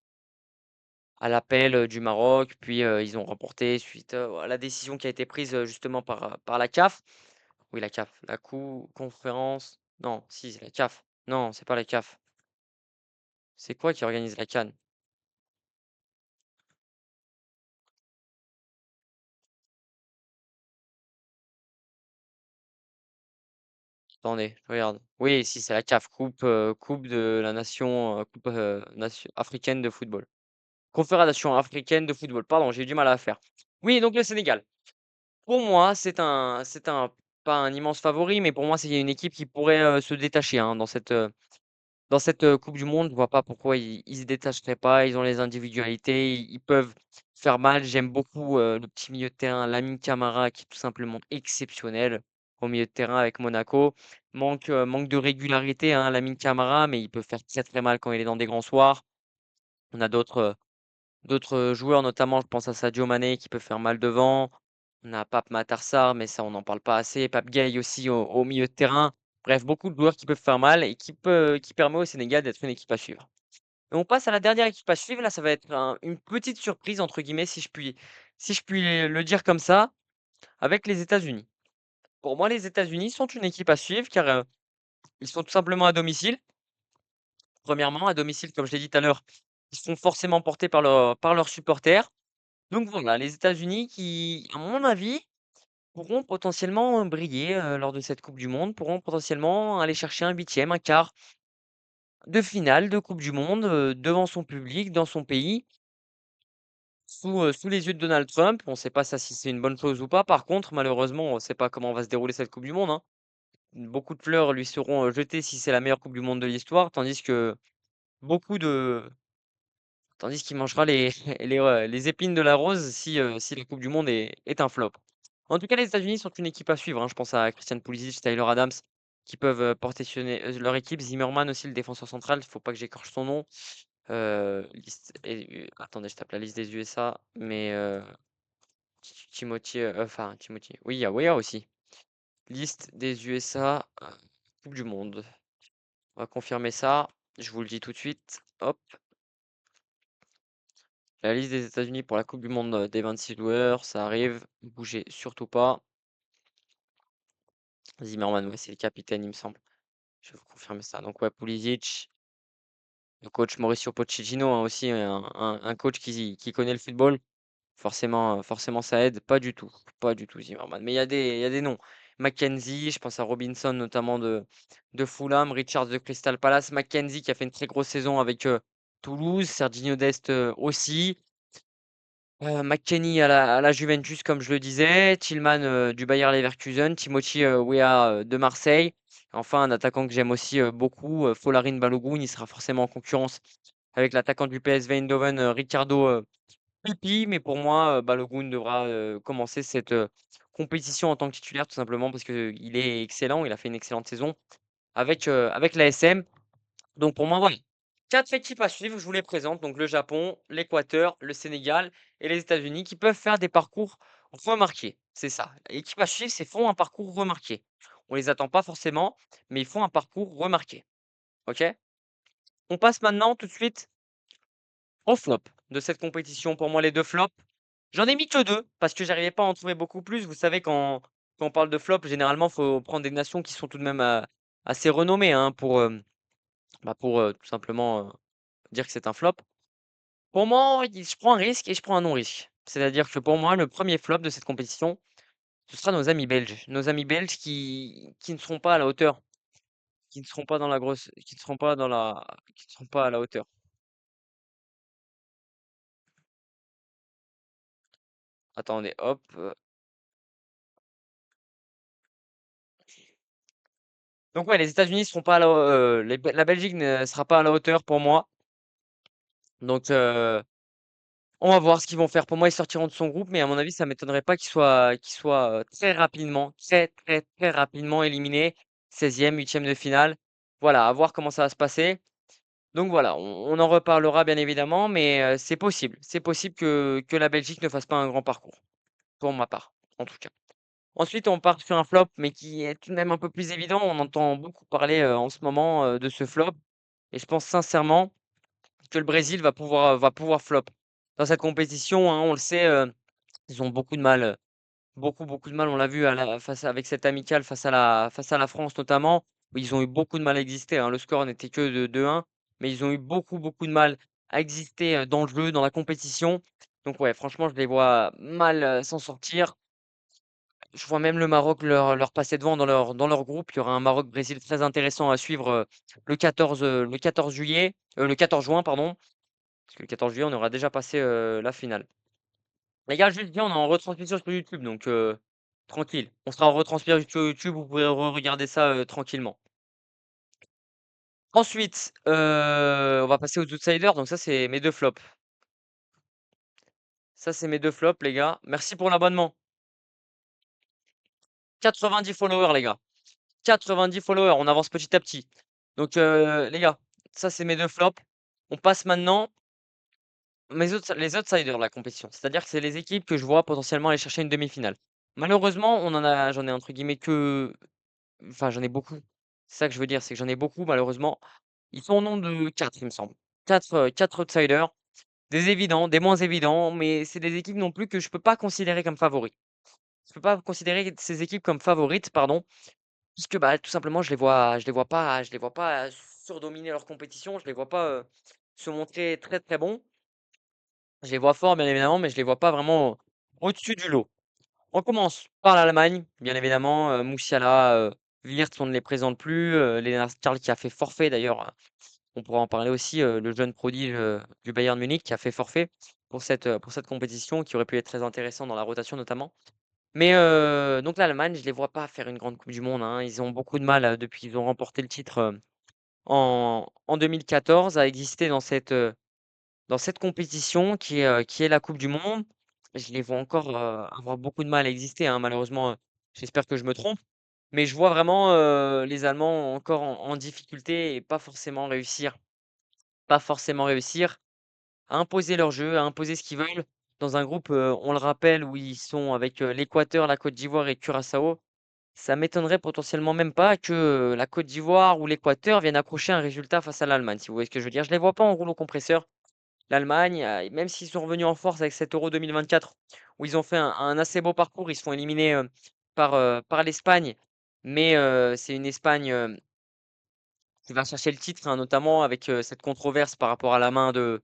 l'appel, du Maroc, puis, ils ont remporté suite, à la décision qui a été prise, justement par la CAF. Oui, la CAF, la conférence non, si, c'est la CAF. Non, c'est pas la CAF. C'est quoi qui organise la CAN? Attendez, je regarde. Oui, si, c'est la CAF, coupe de la nation, coupe, nation africaine de football. Confédération africaine de football, pardon, j'ai eu du mal à la faire. Oui, donc le Sénégal. Pour moi, c'est un pas un immense favori, mais pour moi, c'est une équipe qui pourrait, se détacher, hein, dans cette, coupe du monde. Je vois pas pourquoi ils se détacheraient pas. Ils ont les individualités, ils peuvent faire mal. J'aime beaucoup, le petit milieu de terrain, Lamine Camara, qui est tout simplement exceptionnel au milieu de terrain avec Monaco. Manque de régularité, hein, Lamine Camara, mais il peut faire très, très mal quand il est dans des grands soirs. On a d'autres, joueurs, notamment je pense à Sadio Mané qui peut faire mal devant. On a Pape Matar Sarr, mais ça on n'en parle pas assez. Pape Gueye aussi au milieu de terrain. Bref, beaucoup de joueurs qui peuvent faire mal et qui permet au Sénégal d'être une équipe à suivre. Et on passe à la dernière équipe à suivre. Là, ça va être une petite surprise entre guillemets, si je puis le dire comme ça, avec les États-Unis. Pour moi, les États-Unis sont une équipe à suivre car, ils sont tout simplement à domicile. Premièrement, à domicile, comme je l'ai dit tout à l'heure, ils sont forcément portés par leurs supporters. Donc voilà, les États-Unis qui, à mon avis, pourront potentiellement briller, lors de cette coupe du monde, pourront potentiellement aller chercher un huitième, un quart de finale de coupe du monde, devant son public, dans son pays, sous les yeux de Donald Trump. On ne sait pas ça si c'est une bonne chose ou pas. Par contre, malheureusement, on ne sait pas comment va se dérouler cette coupe du monde, hein. Beaucoup de fleurs lui seront, jetées si c'est la meilleure coupe du monde de l'histoire, beaucoup de tandis qu'il mangera les les épines de la rose si la coupe du monde est un flop. En tout cas, les États-Unis sont une équipe à suivre, hein. Je pense à Christian Pulisic, Tyler Adams qui peuvent, porter leur équipe. Zimmerman aussi, le défenseur central, il faut pas que j'écorche son nom. Liste et attendez, je tape la liste des USA, mais Timothy, enfin Timothy, oui, il y a Weah aussi. Liste des USA, coupe du monde. On va confirmer ça, je vous le dis tout de suite. Hop, la liste des États-Unis pour la coupe du monde, des 26 joueurs, ça arrive. Bougez surtout pas. Zimmerman, ouais, c'est le capitaine, il me semble. Je vais vous confirmer ça. Donc ouais, Pulisic, le coach Mauricio Pochettino, hein, aussi un coach qui connaît le football. Forcément, forcément ça aide. Pas du tout Zimmerman. Mais il y a des noms. Mackenzie, je pense à Robinson notamment de Fulham, Richards de Crystal Palace, Mackenzie qui a fait une très grosse saison avec Toulouse, Serginho Dest aussi. McKennie à la Juventus, comme je le disais, Tillman du Bayer Leverkusen, Timothy Weah de Marseille. Enfin, un attaquant que j'aime aussi beaucoup, Folarin Balogun, il sera forcément en concurrence avec l'attaquant du PSV Eindhoven, Ricardo Pepi. Mais pour moi, Balogun devra commencer cette compétition en tant que titulaire, tout simplement parce qu'il est excellent, il a fait une excellente saison avec l'ASM. Donc pour moi, voilà. 4 équipes à suivre, je vous les présente. Donc le Japon, l'Équateur, le Sénégal et les États-Unis qui peuvent faire des parcours remarqués. C'est ça. Équipe à suivre, c'est font un parcours remarqué. On les attend pas forcément, mais ils font un parcours remarqué. OK? On passe maintenant tout de suite aux flops de cette compétition. Pour moi, les 2 flops, j'en ai mis que 2 parce que j'arrivais pas à en trouver beaucoup plus. Vous savez, quand on parle de flops, généralement, il faut prendre des nations qui sont tout de même, assez renommées, hein, pour, tout simplement, dire que c'est un flop. Pour moi, je prends un risque et je prends un non-risque. C'est-à-dire que pour moi, le premier flop de cette compétition, ce sera nos amis belges. Nos amis belges qui ne seront pas à la hauteur, qui ne seront pas dans la grosse qui ne seront pas dans la qui ne seront pas à la hauteur. Attendez, hop, donc ouais, les États-Unis seront pas à la Belgique ne sera pas à la hauteur pour moi. Donc on va voir ce qu'ils vont faire. Pour moi, ils sortiront de son groupe, mais à mon avis, ça m'étonnerait pas qu'ils soient, très rapidement, très, très, très rapidement éliminés. 16e, 8e de finale. Voilà, à voir comment ça va se passer. Donc voilà, on en reparlera bien évidemment, mais c'est possible. C'est possible que la Belgique ne fasse pas un grand parcours, pour ma part, en tout cas. Ensuite, on part sur un flop, mais qui est tout de même un peu plus évident. On entend beaucoup parler, en ce moment, de ce flop et je pense sincèrement que le Brésil va pouvoir flop. Dans cette compétition, hein, on le sait, ils ont beaucoup de mal, beaucoup, beaucoup de mal. On l'a vu avec cette amicale face à la France notamment, où ils ont eu beaucoup de mal à exister, hein. Le score n'était que de 2-1, mais ils ont eu beaucoup, beaucoup de mal à exister, dans le jeu, dans la compétition. Donc ouais, franchement, je les vois mal, s'en sortir. Je vois même le Maroc leur passer devant dans leur groupe. Il y aura un Maroc-Brésil très intéressant à suivre, le 14 juillet, le 14 juin, pardon, parce que le 14 juillet, on aura déjà passé, la finale. Les gars, juste dis, on est en retransmission sur YouTube, donc tranquille. On sera en retransmission sur YouTube, vous pourrez regarder ça, tranquillement. Ensuite, on va passer aux outsiders, donc ça, c'est mes 2 flops. Ça, c'est mes 2 flops, les gars. Merci pour l'abonnement. 90 followers, les gars. 90 followers, on avance petit à petit. Donc les gars, ça, c'est mes 2 flops. On passe maintenant les outsiders de la compétition. C'est-à-dire que c'est les équipes que je vois potentiellement aller chercher une demi-finale. Malheureusement, j'en ai entre guillemets que enfin, j'en ai beaucoup. C'est ça que je veux dire, c'est que j'en ai beaucoup malheureusement. Ils sont au nombre de 4, il me semble. 4 outsiders, des évidents, des moins évidents, mais c'est des équipes non plus que je peux pas considérer comme favoris. Je peux pas considérer ces équipes comme favorites, pardon, puisque, bah, tout simplement je les vois pas surdominer leur compétition, je les vois pas, se montrer très, très bons. Je les vois forts, bien évidemment, mais je les vois pas vraiment au-dessus du lot. On commence par l'Allemagne, bien évidemment, Musiala, Wirtz, on ne les présente plus, Lennart Karl qui a fait forfait d'ailleurs, on pourra en parler aussi, le jeune prodige, du Bayern Munich qui a fait forfait pour cette compétition qui aurait pu être très intéressant dans la rotation notamment. Mais donc l'Allemagne, je les vois pas faire une grande coupe du monde, hein. Ils ont beaucoup de mal, depuis qu'ils ont remporté le titre, en 2014 à exister dans cette compétition qui est la coupe du monde. Je les vois encore, avoir beaucoup de mal à exister, hein, malheureusement, j'espère que je me trompe. Mais je vois vraiment, les Allemands encore en difficulté et pas forcément réussir à imposer leur jeu, à imposer ce qu'ils veulent dans un groupe, on le rappelle, où ils sont avec, l'Équateur, la Côte d'Ivoire et Curaçao. Ça m'étonnerait potentiellement même pas que, la Côte d'Ivoire ou l'Équateur viennent accrocher un résultat face à l'Allemagne, si vous voyez ce que je veux dire. Je les vois pas en rouleau compresseur. L'Allemagne, même s'ils sont revenus en force avec cet Euro 2024 où ils ont fait un assez beau parcours, ils se font éliminer, par l'Espagne. Mais, c'est une Espagne, qui va chercher le titre, hein, notamment avec, cette controverse par rapport à la main de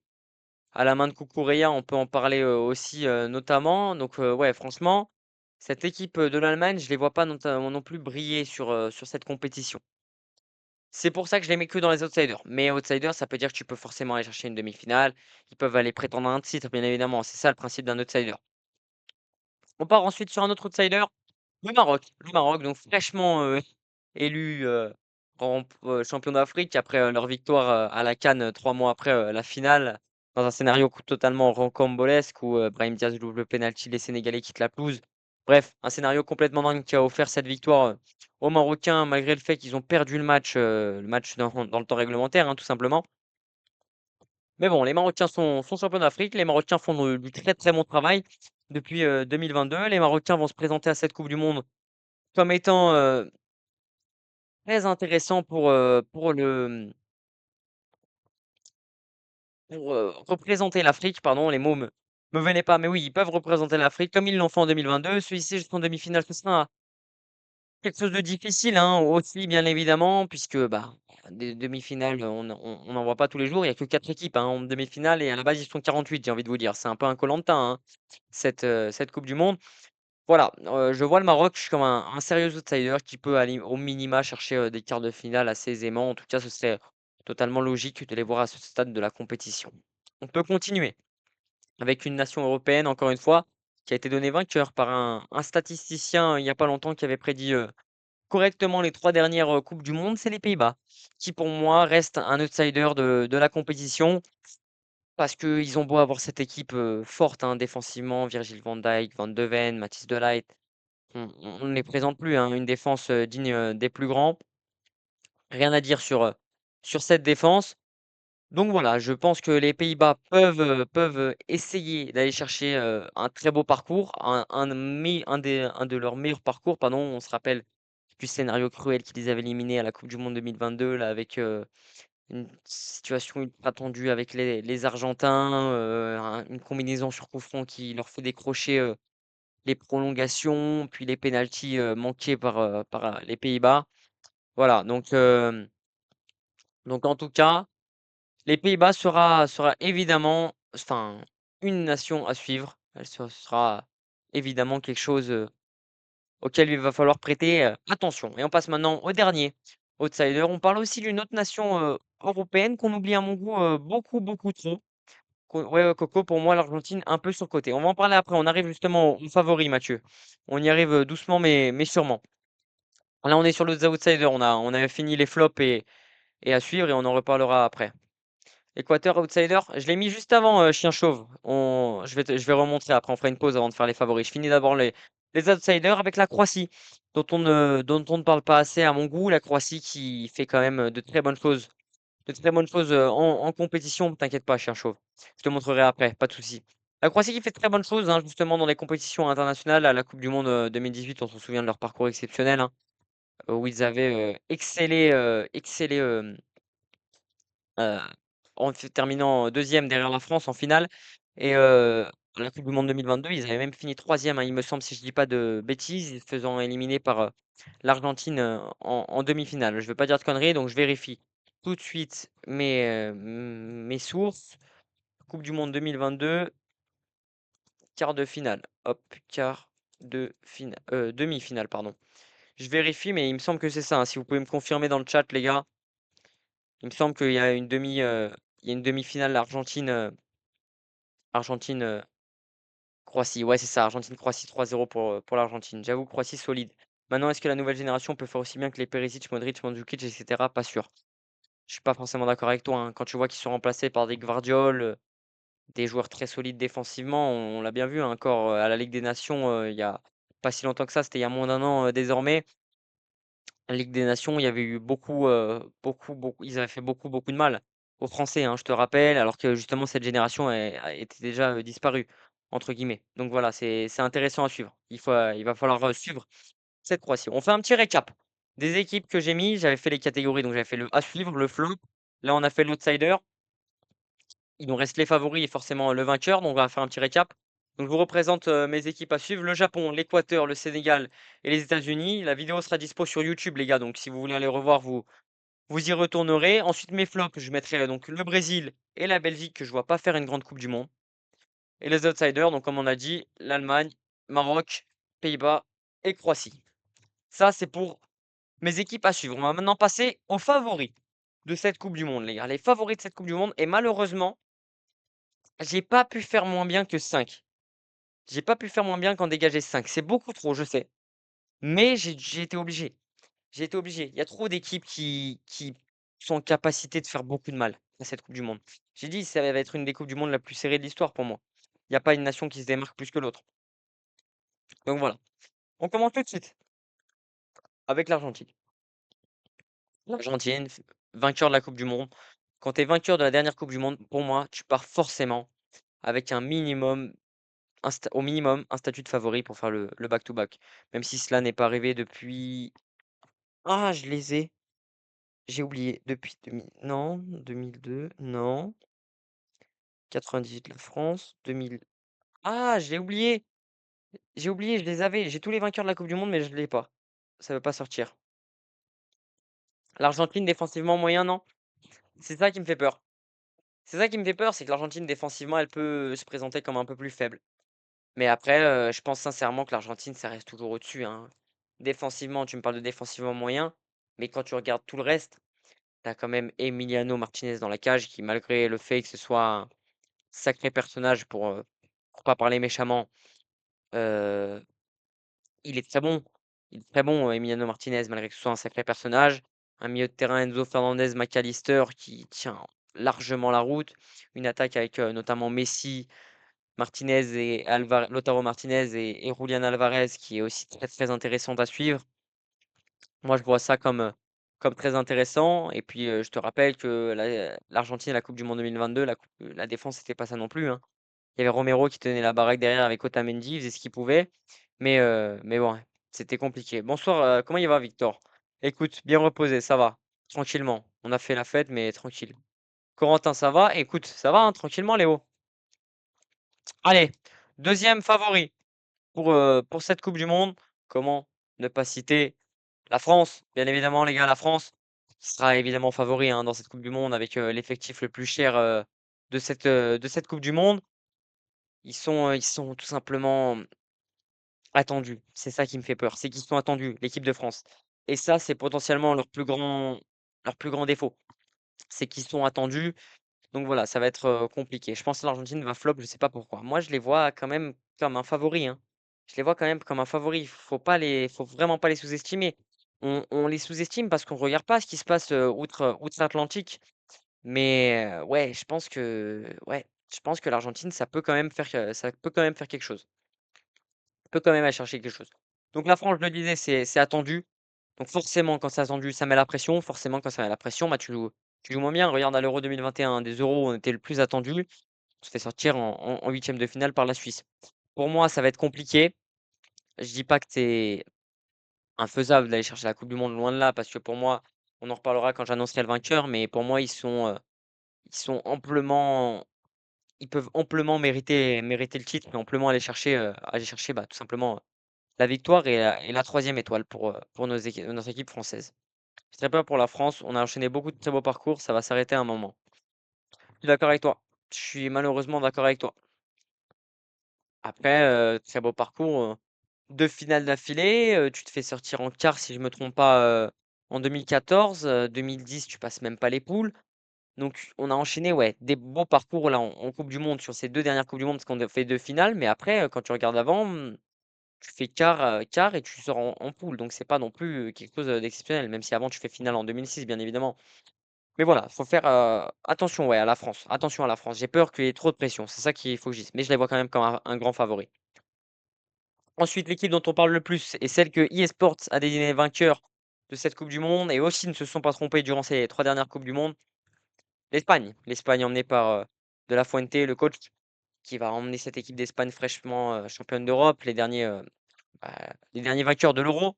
Cucurella, on peut en parler, aussi, notamment. Donc, ouais, franchement, cette équipe, de l'Allemagne, je les vois pas non plus briller sur cette compétition. C'est pour ça que je les mets que dans les outsiders. Mais outsiders, ça peut dire que tu peux forcément aller chercher une demi-finale. Ils peuvent aller prétendre à un titre, bien évidemment. C'est ça le principe d'un outsider. On part ensuite sur un autre outsider, le Maroc. Le Maroc, donc fraîchement, élu, champion d'Afrique après, leur victoire, à la CAN, 3 mois après, la finale, dans un scénario totalement rocambolesque où, Brahim Diaz loupe le pénalty, les Sénégalais quittent la pelouse. Bref, un scénario complètement dingue qui a offert cette victoire, aux Marocains malgré le fait qu'ils ont perdu le match dans le temps réglementaire, hein, tout simplement. Mais bon, les Marocains sont champions d'Afrique. Les Marocains font du très, très bon travail depuis, 2022. Les Marocains vont se présenter à cette coupe du monde comme étant, très intéressants pour, représenter l'Afrique. Pardon, les mots me venaient pas, mais oui, ils peuvent représenter l'Afrique comme ils l'ont fait en 2022. Ceux-ci jusqu'en demi-finale, ce sera quelque chose de difficile, hein, aussi bien évidemment puisque, bah, des demi-finales, on n'en voit pas tous les jours. Il y a que 4 équipes, hein, en demi-finale et à la base, ils sont 48, j'ai envie de vous dire. C'est un peu un koh-lanta, hein, cette coupe du monde. Voilà, je vois le Maroc comme un sérieux outsider qui peut aller au minima chercher, des quarts de finale assez aisément. En tout cas, ce serait totalement logique de les voir à ce stade de la compétition. On peut continuer avec une nation européenne, encore une fois, qui a été donnée vainqueur par un statisticien, il n'y a pas longtemps, qui avait prédit, correctement les 3 dernières, coupes du monde, c'est les Pays-Bas, qui pour moi restent un outsider de la compétition. Parce qu'ils ont beau avoir cette équipe, forte, hein, défensivement, Virgil van Dijk, Van de Ven, Mathys de Ligt, on ne les présente plus, hein, une défense, digne, des plus grands. Rien à dire sur cette défense. Donc voilà, je pense que les Pays-Bas peuvent, essayer d'aller chercher, un très beau parcours, un de leurs meilleurs parcours, pardon. On se rappelle du scénario cruel qui les avait éliminés à la coupe du monde 2022 là avec, une situation ultra tendue avec les Argentins, une combinaison sur coup franc qui leur fait décrocher, les prolongations, puis les pénaltys, manqués par les Pays-Bas. Voilà, donc en tout cas, les Pays-Bas sera évidemment enfin, une nation à suivre. Ce sera évidemment quelque chose, auquel il va falloir prêter, attention. Et on passe maintenant au dernier outsider. On parle aussi d'une autre nation, européenne qu'on oublie à mon goût, beaucoup, beaucoup trop. Ouais, ouais, Coco, pour moi, l'Argentine un peu surcotée. On va en parler après. On arrive justement aux favoris, Mathieu. On y arrive, doucement mais sûrement. Là, on est sur les outsiders. On a fini les flops et à suivre et on en reparlera après. Équateur outsider, je l'ai mis juste avant, Chien Chauve. Je vais remontrer après, on fera une pause avant de faire les favoris. Je finis d'abord les outsiders avec la Croatie, dont on ne parle pas assez à mon goût. La Croatie qui fait quand même, de très bonnes choses, en compétition. T'inquiète pas, Chien Chauve. Je te montrerai après, pas de souci. La Croatie qui fait de très bonnes choses, hein, justement dans les compétitions internationales. À la coupe du monde, 2018, on se souvient de leur parcours exceptionnel, hein, où ils avaient, excellé, Heu, terminant 2e derrière la France en finale et à la coupe du monde 2022, ils avaient même fini 3e, hein, il me semble, si je dis pas de bêtises, se faisant éliminer par, l'Argentine, en demi-finale. Je veux pas dire de conneries, donc je vérifie tout de suite mes sources. Coupe du monde 2022. quart de finale. Hop, quart de finale, demi-finale, pardon. Je vérifie, mais il me semble que c'est ça, hein. Si vous pouvez me confirmer dans le chat, les gars, il me semble qu'il y a une il y a une demi-finale Argentine, Croatie. Ouais, c'est ça, Argentine-Croatie 3-0 pour l'Argentine. J'avoue, Croatie solide. Maintenant, est-ce que la nouvelle génération peut faire aussi bien que les Perisic, Modric, Mandzukic, etc. Pas sûr. Je suis pas forcément d'accord avec toi, hein. Quand tu vois qu'ils sont remplacés par des Gvardiol, des joueurs très solides défensivement, on l'a bien vu, hein, encore à la Ligue des Nations, il y a pas si longtemps que ça, c'était il y a moins d'un an désormais. La Ligue des Nations, il y avait eu beaucoup, ils avaient fait beaucoup de mal aux Français, hein, je te rappelle, alors que justement cette génération était déjà disparue, entre guillemets. Donc voilà, c'est intéressant à suivre. Il va falloir suivre cette Croatie. On fait un petit récap des équipes que j'ai mis. J'avais fait les catégories, donc j'avais fait le à suivre, le flop. Là, on a fait l'outsider. Il nous reste les favoris et forcément le vainqueur. Donc, on va faire un petit récap. Donc, je vous représente mes équipes à suivre. Le Japon, l'Équateur, le Sénégal et les États-Unis. La vidéo sera dispo sur YouTube, les gars. Donc, si vous voulez aller revoir, vous y retournerez. Ensuite, mes flops, je mettrai donc le Brésil et la Belgique, que je vois pas faire une grande Coupe du Monde. Et les outsiders, donc comme on a dit, l'Allemagne, Maroc, Pays-Bas et Croatie. Ça, c'est pour mes équipes à suivre. On va maintenant passer aux favoris de cette Coupe du Monde, les gars. Les favoris de cette Coupe du Monde. Et malheureusement, j'ai pas pu faire moins bien que 5. J'ai pas pu faire moins bien qu'en dégager 5. C'est beaucoup trop, je sais. Mais j'ai été obligé. J'ai été obligé. Il y a trop d'équipes qui sont en capacité de faire beaucoup de mal à cette Coupe du Monde. J'ai dit, ça va être une des Coupes du Monde la plus serrée de l'histoire pour moi. Il n'y a pas une nation qui se démarque plus que l'autre. Donc voilà. On commence tout de suite avec l'Argentine. L'Argentine, vainqueur de la Coupe du Monde. Quand tu es vainqueur de la dernière Coupe du Monde, pour moi, tu pars forcément avec un minimum, au minimum, un statut de favori pour faire le back-to-back. Même si cela n'est pas arrivé depuis. Ah, je les ai. J'ai oublié. Depuis 2000. Non, 2002. Non. 98, la France. 2000. Ah, je l'ai oublié. J'ai oublié, je les avais. J'ai tous les vainqueurs de la Coupe du Monde, mais je ne l'ai pas. Ça ne veut pas sortir. L'Argentine, défensivement moyen, non? C'est ça qui me fait peur. C'est ça qui me fait peur, c'est que l'Argentine, défensivement, elle peut se présenter comme un peu plus faible. Mais après, je pense sincèrement que l'Argentine, ça reste toujours au-dessus, hein. Défensivement, tu me parles de défensivement moyen, mais quand tu regardes tout le reste, tu as quand même Emiliano Martinez dans la cage qui, malgré le fait que ce soit un sacré personnage pour pas parler méchamment, heu, il est très bon. Il est très bon, Emiliano Martinez, malgré que ce soit un sacré personnage. Un milieu de terrain, Enzo Fernandez, McAllister qui tient largement la route. Une attaque avec, notamment Messi, Martinez et Lautaro Martinez et Julián Alvarez qui est aussi très intéressante à suivre. Moi, je vois ça comme très intéressant. Et puis, je te rappelle que l'Argentine à la Coupe du monde 2022, la défense, c'était pas ça non plus, hein. Il y avait Romero qui tenait la baraque derrière avec Otamendi, il faisait ce qu'il pouvait. Mais bon, c'était compliqué. Bonsoir, comment il va, Victor? Écoute, bien reposé, ça va, tranquillement. On a fait la fête, mais tranquille. Corentin, ça va? Écoute, ça va, hein, tranquillement, Léo. Allez, deuxième favori pour cette Coupe du monde. Comment ne pas citer la France? Bien évidemment, les gars, la France sera évidemment favori, hein, dans cette Coupe du monde avec l'effectif le plus cher de cette Coupe du monde. Ils sont tout simplement attendus. C'est ça qui me fait peur, c'est qu'ils sont attendus, l'équipe de France. Et ça, c'est potentiellement leur plus grand défaut. C'est qu'ils sont attendus. Donc voilà, ça va être compliqué. Je pense que l'Argentine va flop, je sais pas pourquoi. Moi, je les vois quand même comme un favori, hein. Je les vois quand même comme un favori. Faut vraiment pas les sous-estimer. On les sous-estime parce qu'on regarde pas ce qui se passe outre-Atlantique. Mais ouais, je pense que l'Argentine, ça peut quand même faire quelque chose. Peut quand même aller chercher quelque chose. Donc la France, je le disais, c'est attendu. Donc forcément, quand c'est attendu, ça met la pression. Forcément, quand ça met la pression, bah, tu joues moins bien. Regarde à l'Euro 2021, des Euros, on était le plus attendu. On se fait sortir en huitième de finale par la Suisse. Pour moi, ça va être compliqué. Je dis pas que c'est infaisable d'aller chercher la coupe du monde, loin de là, parce que pour moi, on en reparlera quand j'annoncerai le vainqueur, mais pour moi, ils sont amplement ils peuvent amplement mériter le titre et amplement aller chercher, bah, tout simplement, la victoire et la 3e étoile pour notre équipe française. Très peur pour la France, on a enchaîné beaucoup de très beaux parcours, ça va s'arrêter à un moment. Je suis d'accord avec toi. Je suis malheureusement d'accord avec toi. Après, très beau parcours, 2 finales d'affilée, tu te fais sortir en quart si je me trompe pas, en 2014, 2010 tu passes même pas les poules. Donc on a enchaîné, ouais, des beaux parcours là en coupe du monde sur ces 2 dernières coupes du monde parce qu'on a fait 2 finales, mais après, quand tu regardes avant, tu fais quart, quart et tu sors en poule, donc c'est pas non plus, quelque chose, d'exceptionnel, même si avant tu fais finale en 2006 bien évidemment. Mais voilà, faut faire, attention, ouais, à la France. Attention à la France. J'ai peur qu'il y ait trop de pression, c'est ça qu'il faut que je dise, mais je les vois quand même comme un grand favori. Ensuite, l'équipe dont on parle le plus et celle que e-Sports a désigné vainqueur de cette coupe du monde et aussi ne se sont pas trompés durant ces 3 dernières coupes du monde, l'Espagne. L'Espagne emmenée par, De La Fuente, le coach qui va emmener cette équipe d'Espagne fraîchement, championne d'Europe, bah, les derniers vainqueurs de l'Euro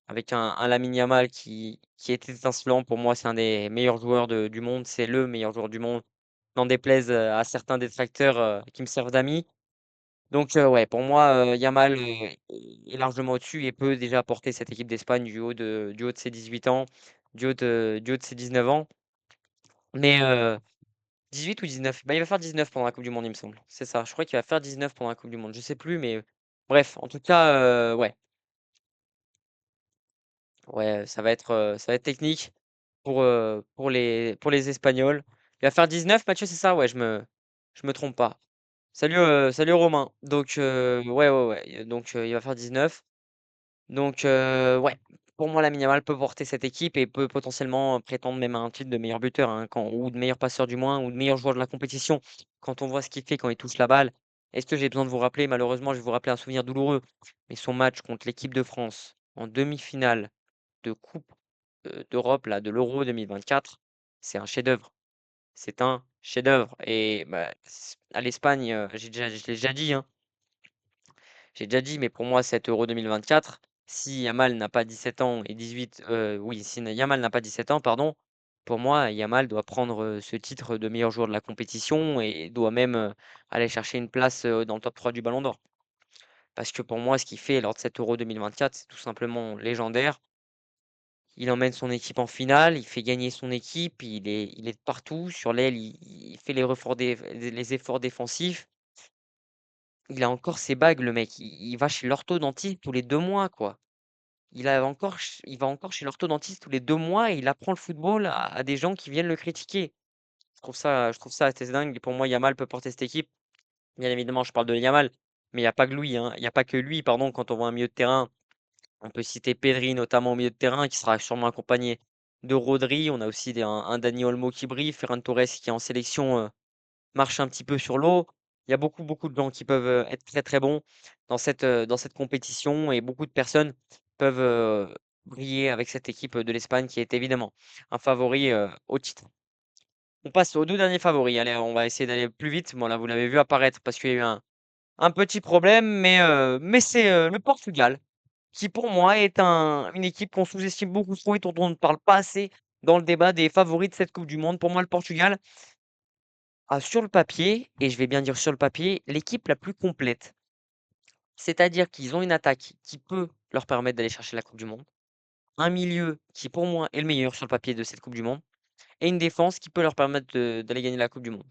avec un Lamine Yamal qui est étincelant. Pour moi, c'est un des meilleurs joueurs du monde, c'est le meilleur joueur du monde, n'en déplaise, à certains détracteurs, qui me servent d'amis. Donc ouais, pour moi, Yamal est largement au-dessus et peut déjà porter cette équipe d'Espagne du haut de ses 18 ans, du haut de ses 19 ans. Mais 18 ou 19? Bah, il va faire 19 pendant la coupe du monde, il me semble. C'est ça, je crois qu'il va faire 19 pendant la coupe du monde. Je sais plus, mais bref, en tout cas, ouais, ouais, ça va être technique pour les Espagnols. Il va faire 19, Mathieu, c'est ça? Ouais, je me trompe pas. Salut Romain. Donc ouais, ouais, ouais. Donc il va faire 19. Donc ouais, pour moi, Lamine Yamal peut porter cette équipe et peut potentiellement prétendre même à un titre de meilleur buteur, hein, ou de meilleur passeur du moins, ou de meilleur joueur de la compétition. Quand on voit ce qu'il fait quand il touche la balle, est-ce que j'ai besoin de vous rappeler? Malheureusement, je vais vous rappeler un souvenir douloureux, mais son match contre l'équipe de France en demi-finale de Coupe d'Europe, là, de l'Euro 2024, c'est un chef-d'œuvre. C'est un chef-d'œuvre. Et bah, à l'Espagne, je l'ai déjà dit, hein, j'ai déjà dit, mais pour moi, cet Euro 2024, si Yamal n'a pas 17 ans et 18, oui, si Yamal n'a pas 17 ans, pardon, pour moi, Yamal doit prendre ce titre de meilleur joueur de la compétition et doit même aller chercher une place dans le top 3 du Ballon d'Or. Parce que pour moi, ce qu'il fait lors de cet Euro 2024, c'est tout simplement légendaire. Il emmène son équipe en finale, il fait gagner son équipe, il est de partout. Sur l'aile, il fait les efforts défensifs. Il a encore ses bagues, le mec. Il va chez l'orthodontiste tous les 2 mois, quoi. Il va encore chez l'orthodontiste tous les 2 mois et il apprend le football à des gens qui viennent le critiquer. Je trouve ça assez dingue et pour moi, Yamal peut porter cette équipe. Bien évidemment, je parle de Yamal, mais il y a pas que lui, hein. Il y a pas que lui, pardon, quand on voit un milieu de terrain. On peut citer Pedri, notamment au milieu de terrain, qui sera sûrement accompagné de Rodri. On a aussi un Dani Olmo qui brille, Ferran Torres qui est en sélection, marche un petit peu sur l'eau. Il y a beaucoup, beaucoup de gens qui peuvent être très, très bons dans cette compétition et beaucoup de personnes peuvent briller avec cette équipe de l'Espagne qui est évidemment un favori au titre. On passe aux deux derniers favoris. Allez, on va essayer d'aller plus vite. Bon, là, vous l'avez vu apparaître parce qu'il y a eu un petit problème, mais c'est le Portugal qui pour moi est une équipe qu'on sous-estime beaucoup trop et dont on ne parle pas assez dans le débat des favoris de cette coupe du monde. Pour moi, le Portugal a sur le papier, et je vais bien dire sur le papier, l'équipe la plus complète. C'est-à-dire qu'ils ont une attaque qui peut leur permettre d'aller chercher la coupe du monde, un milieu qui pour moi est le meilleur sur le papier de cette coupe du monde, et une défense qui peut leur permettre d'aller gagner la coupe du monde.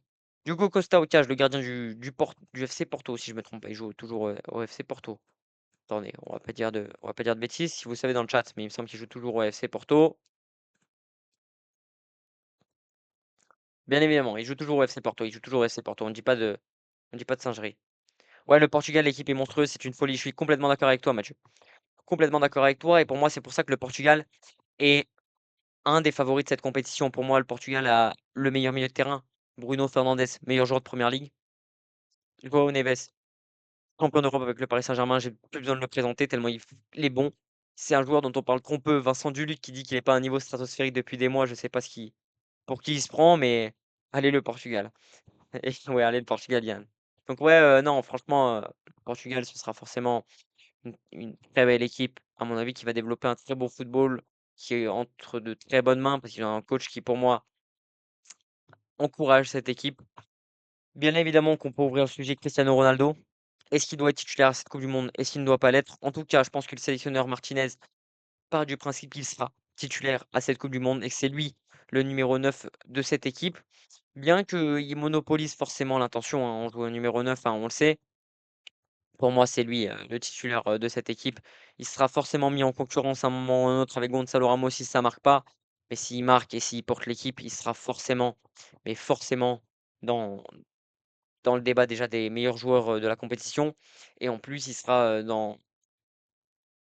Diogo Costa au cage, le gardien du FC Porto, si je me trompe pas, il joue toujours au FC Porto. Attendez, on va pas dire de bêtises si vous savez dans le chat, mais il me semble qu'il joue toujours au FC Porto. Bien évidemment, il joue toujours au FC Porto. Il joue toujours au FC Porto. On dit pas de singerie. Ouais, le Portugal, l'équipe est monstrueuse, c'est une folie. Je suis complètement d'accord avec toi, Mathieu. Complètement d'accord avec toi. Et pour moi, c'est pour ça que le Portugal est un des favoris de cette compétition. Pour moi, le Portugal a le meilleur milieu de terrain. Bruno Fernandes, meilleur joueur de première ligue. João Neves, champion d'Europe avec le Paris Saint-Germain. J'ai plus besoin de le présenter tellement il est bon. C'est un joueur dont on parle trop peu. Vincent Duluc qui dit qu'il n'est pas à un niveau stratosphérique depuis des mois. Je sais pas pour qui il se prend, mais allez le Portugal. Et ouais, allez le Portugal, Yann. Donc ouais, non, franchement, le Portugal, ce sera forcément une très belle équipe, à mon avis, qui va développer un très beau football, qui est entre de très bonnes mains, parce qu'il a un coach qui, pour moi, encourage cette équipe. Bien évidemment qu'on peut ouvrir le sujet Cristiano Ronaldo. Est-ce qu'il doit être titulaire à cette Coupe du Monde? Est-ce qu'il ne doit pas l'être? En tout cas, je pense que le sélectionneur Martinez part du principe qu'il sera titulaire à cette Coupe du Monde et que c'est lui le numéro 9 de cette équipe. Bien qu'il monopolise forcément l'intention, hein, on joue au numéro 9, hein, on le sait. Pour moi, c'est lui, le titulaire, de cette équipe. Il sera forcément mis en concurrence à un moment ou un autre avec Gonzalo Ramos si ça marque pas. Mais s'il marque et s'il porte l'équipe, il sera forcément, mais forcément dans le débat déjà des meilleurs joueurs, de la compétition et en plus, il sera,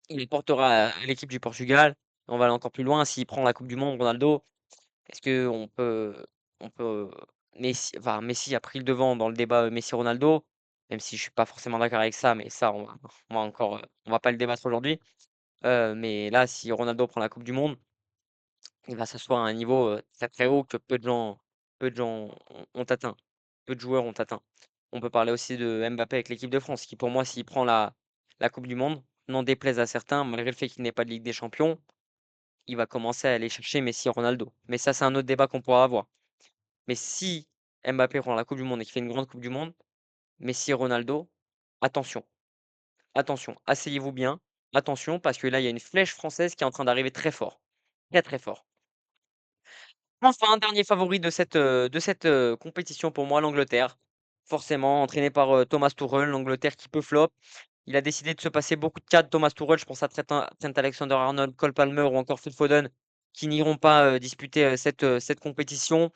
il portera, l'équipe du Portugal. On va aller encore plus loin, s'il prend la coupe du monde, Ronaldo, est-ce qu'on peut Messi a pris le devant dans le débat, Messi-Ronaldo, même si je suis pas forcément d'accord avec ça, mais ça on va pas le débattre aujourd'hui. Mais là, si Ronaldo prend la coupe du monde, il va s'asseoir à un niveau, très, très haut que peu de gens ont atteint. Peu de joueurs ont atteint. On peut parler aussi de Mbappé avec l'équipe de France qui pour moi s'il prend la coupe du monde, n'en déplaise à certains, malgré le fait qu'il n'ait pas de Ligue des champions, il va commencer à aller chercher Messi et Ronaldo. Mais ça, c'est un autre débat qu'on pourra avoir. Mais si Mbappé prend la coupe du monde et qu'il fait une grande coupe du monde, Messi et Ronaldo, attention, attention, asseyez-vous bien, attention parce que là, il y a une flèche française qui est en train d'arriver très fort, très, très fort. Enfin, dernier favori de cette compétition pour moi, l'Angleterre. Forcément, entraîné par, Thomas Tuchel, l'Angleterre qui peut flop. Il a décidé de se passer beaucoup de cadres, Thomas Tuchel, je pense à Trent Alexander-Arnold, Cole Palmer ou encore Phil Foden, qui n'iront pas, disputer, cette compétition.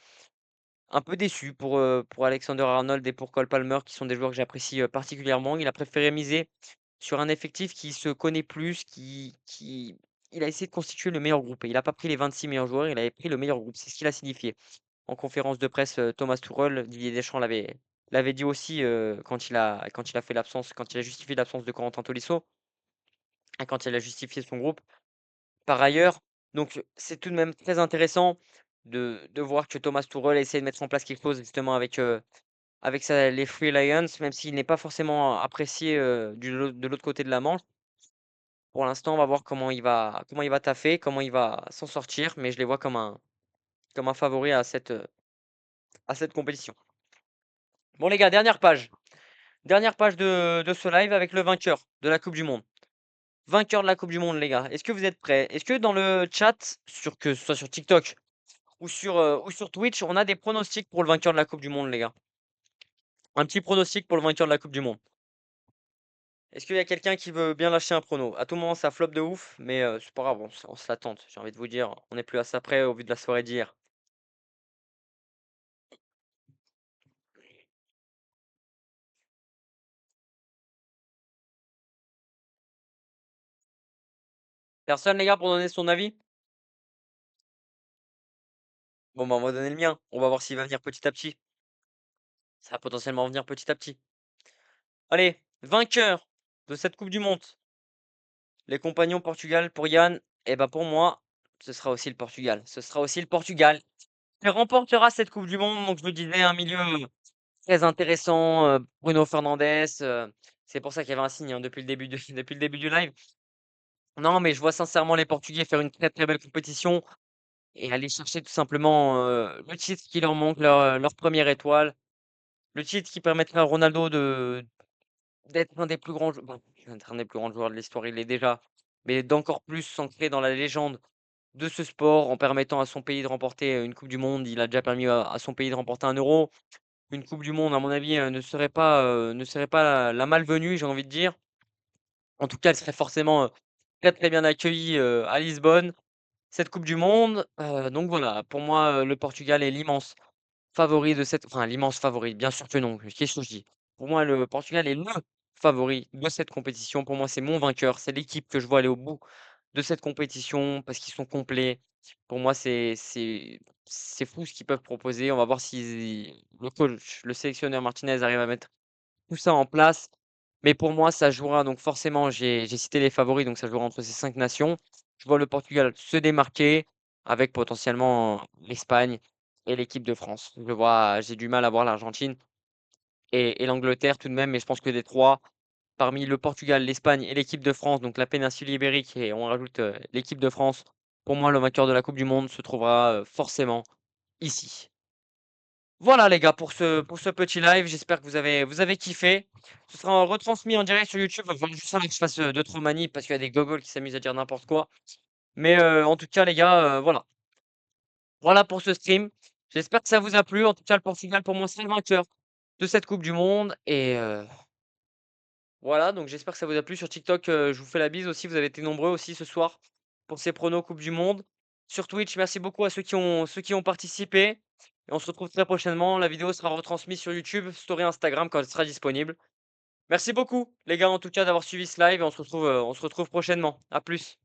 Un peu déçu pour Alexander-Arnold et pour Cole Palmer, qui sont des joueurs que j'apprécie, particulièrement. Il a préféré miser sur un effectif qui se connaît plus, qui il a essayé de constituer le meilleur groupe et il a pas pris les 26 meilleurs joueurs, il avait pris le meilleur groupe. C'est ce qu'il a signifié. En conférence de presse, Thomas Tuchel, Didier Deschamps l'avait dit aussi, quand il a justifié l'absence de Corentin Tolisso et quand il a justifié son groupe. Par ailleurs, donc c'est tout de même très intéressant de voir que Thomas Tuchel essaie de mettre en place quelque chose justement avec les Free Lions, même s'il n'est pas forcément apprécié, de l'autre côté de la Manche. Pour l'instant, on va voir comment il va taffer, comment il va s'en sortir, mais je les vois comme un favori à cette compétition. Bon les gars, dernière page de ce live avec le vainqueur de la coupe du monde. Vainqueur de la coupe du monde les gars, est-ce que vous êtes prêts? Est-ce que dans le chat, que ce soit sur TikTok ou sur Twitch, on a des pronostics pour le vainqueur de la coupe du monde les gars? Un petit pronostic pour le vainqueur de la coupe du monde. Est-ce qu'il y a quelqu'un qui veut bien lâcher un prono? À tout moment, ça flop de ouf, mais c'est pas grave, on se la tente. J'ai envie de vous dire, on n'est plus à ça près au vu de la soirée d'hier. Personne, les gars, pour donner son avis? Bon, bah, on va donner le mien. On va voir s'il va venir petit à petit. Ça va potentiellement venir petit à petit. Allez, vainqueur de cette Coupe du Monde. Les compagnons Portugal pour Yann. Et bah pour moi, ce sera aussi le Portugal. Ce sera aussi le Portugal qui remportera cette Coupe du Monde. Donc je me disais un milieu très intéressant, Bruno Fernandes. C'est pour ça qu'il y avait un signe hein, depuis le début depuis le début du live. Non, mais je vois sincèrement les Portugais faire une très, très belle compétition et aller chercher tout simplement, le titre qui leur manque, leur 1re étoile. Le titre qui permettrait à Ronaldo d'être un des plus grands jou bon, d'être un des plus grands joueurs de l'histoire, il l'est déjà, mais d'encore plus s'ancrer dans la légende de ce sport en permettant à son pays de remporter, une coupe du monde. Il a déjà permis à son pays de remporter un Euro. Une coupe du monde, à mon avis, ne serait pas la malvenue, j'ai envie de dire. En tout cas, elle serait forcément, très, très bien accueillie, à Lisbonne. Cette coupe du monde, donc voilà, pour moi, le Portugal est l'immense favori de cette enfin l'immense favori, bien sûr que non, qu'est-ce que je dis? Pour moi, le Portugal est le favori de cette compétition. Pour moi, c'est mon vainqueur, c'est l'équipe que je vois aller au bout de cette compétition parce qu'ils sont complets. Pour moi, c'est fou ce qu'ils peuvent proposer. On va voir si le coach, le sélectionneur Martinez arrive à mettre tout ça en place. Mais pour moi, ça jouera donc forcément, j'ai cité les favoris, donc ça jouera entre ces 5 nations. Je vois le Portugal se démarquer avec potentiellement l'Espagne et l'équipe de France. J'ai du mal à voir l'Argentine et l'Angleterre tout de même, mais je pense que des 3, parmi le Portugal, l'Espagne et l'équipe de France, donc la péninsule ibérique et on rajoute, l'équipe de France, pour moi, le vainqueur de la coupe du monde se trouvera, forcément ici. Voilà les gars pour ce petit live, j'espère que vous avez kiffé. Ce sera retransmis en direct sur YouTube. Il va falloir juste là que je fasse, 2-3 manips parce qu'il y a des gogoles qui s'amusent à dire n'importe quoi. Mais, en tout cas les gars, voilà. Voilà pour ce stream. J'espère que ça vous a plu. En tout cas, le Portugal pour moi, c'est le vainqueur de cette coupe du monde et Voilà, donc j'espère que ça vous a plu sur TikTok, je vous fais la bise aussi, vous avez été nombreux aussi ce soir pour ces pronos coupe du monde. Sur Twitch, merci beaucoup à ceux qui ont participé et on se retrouve très prochainement. La vidéo sera retransmise sur YouTube, story Instagram quand elle sera disponible. Merci beaucoup les gars en tout cas d'avoir suivi ce live et on se retrouve prochainement. À plus.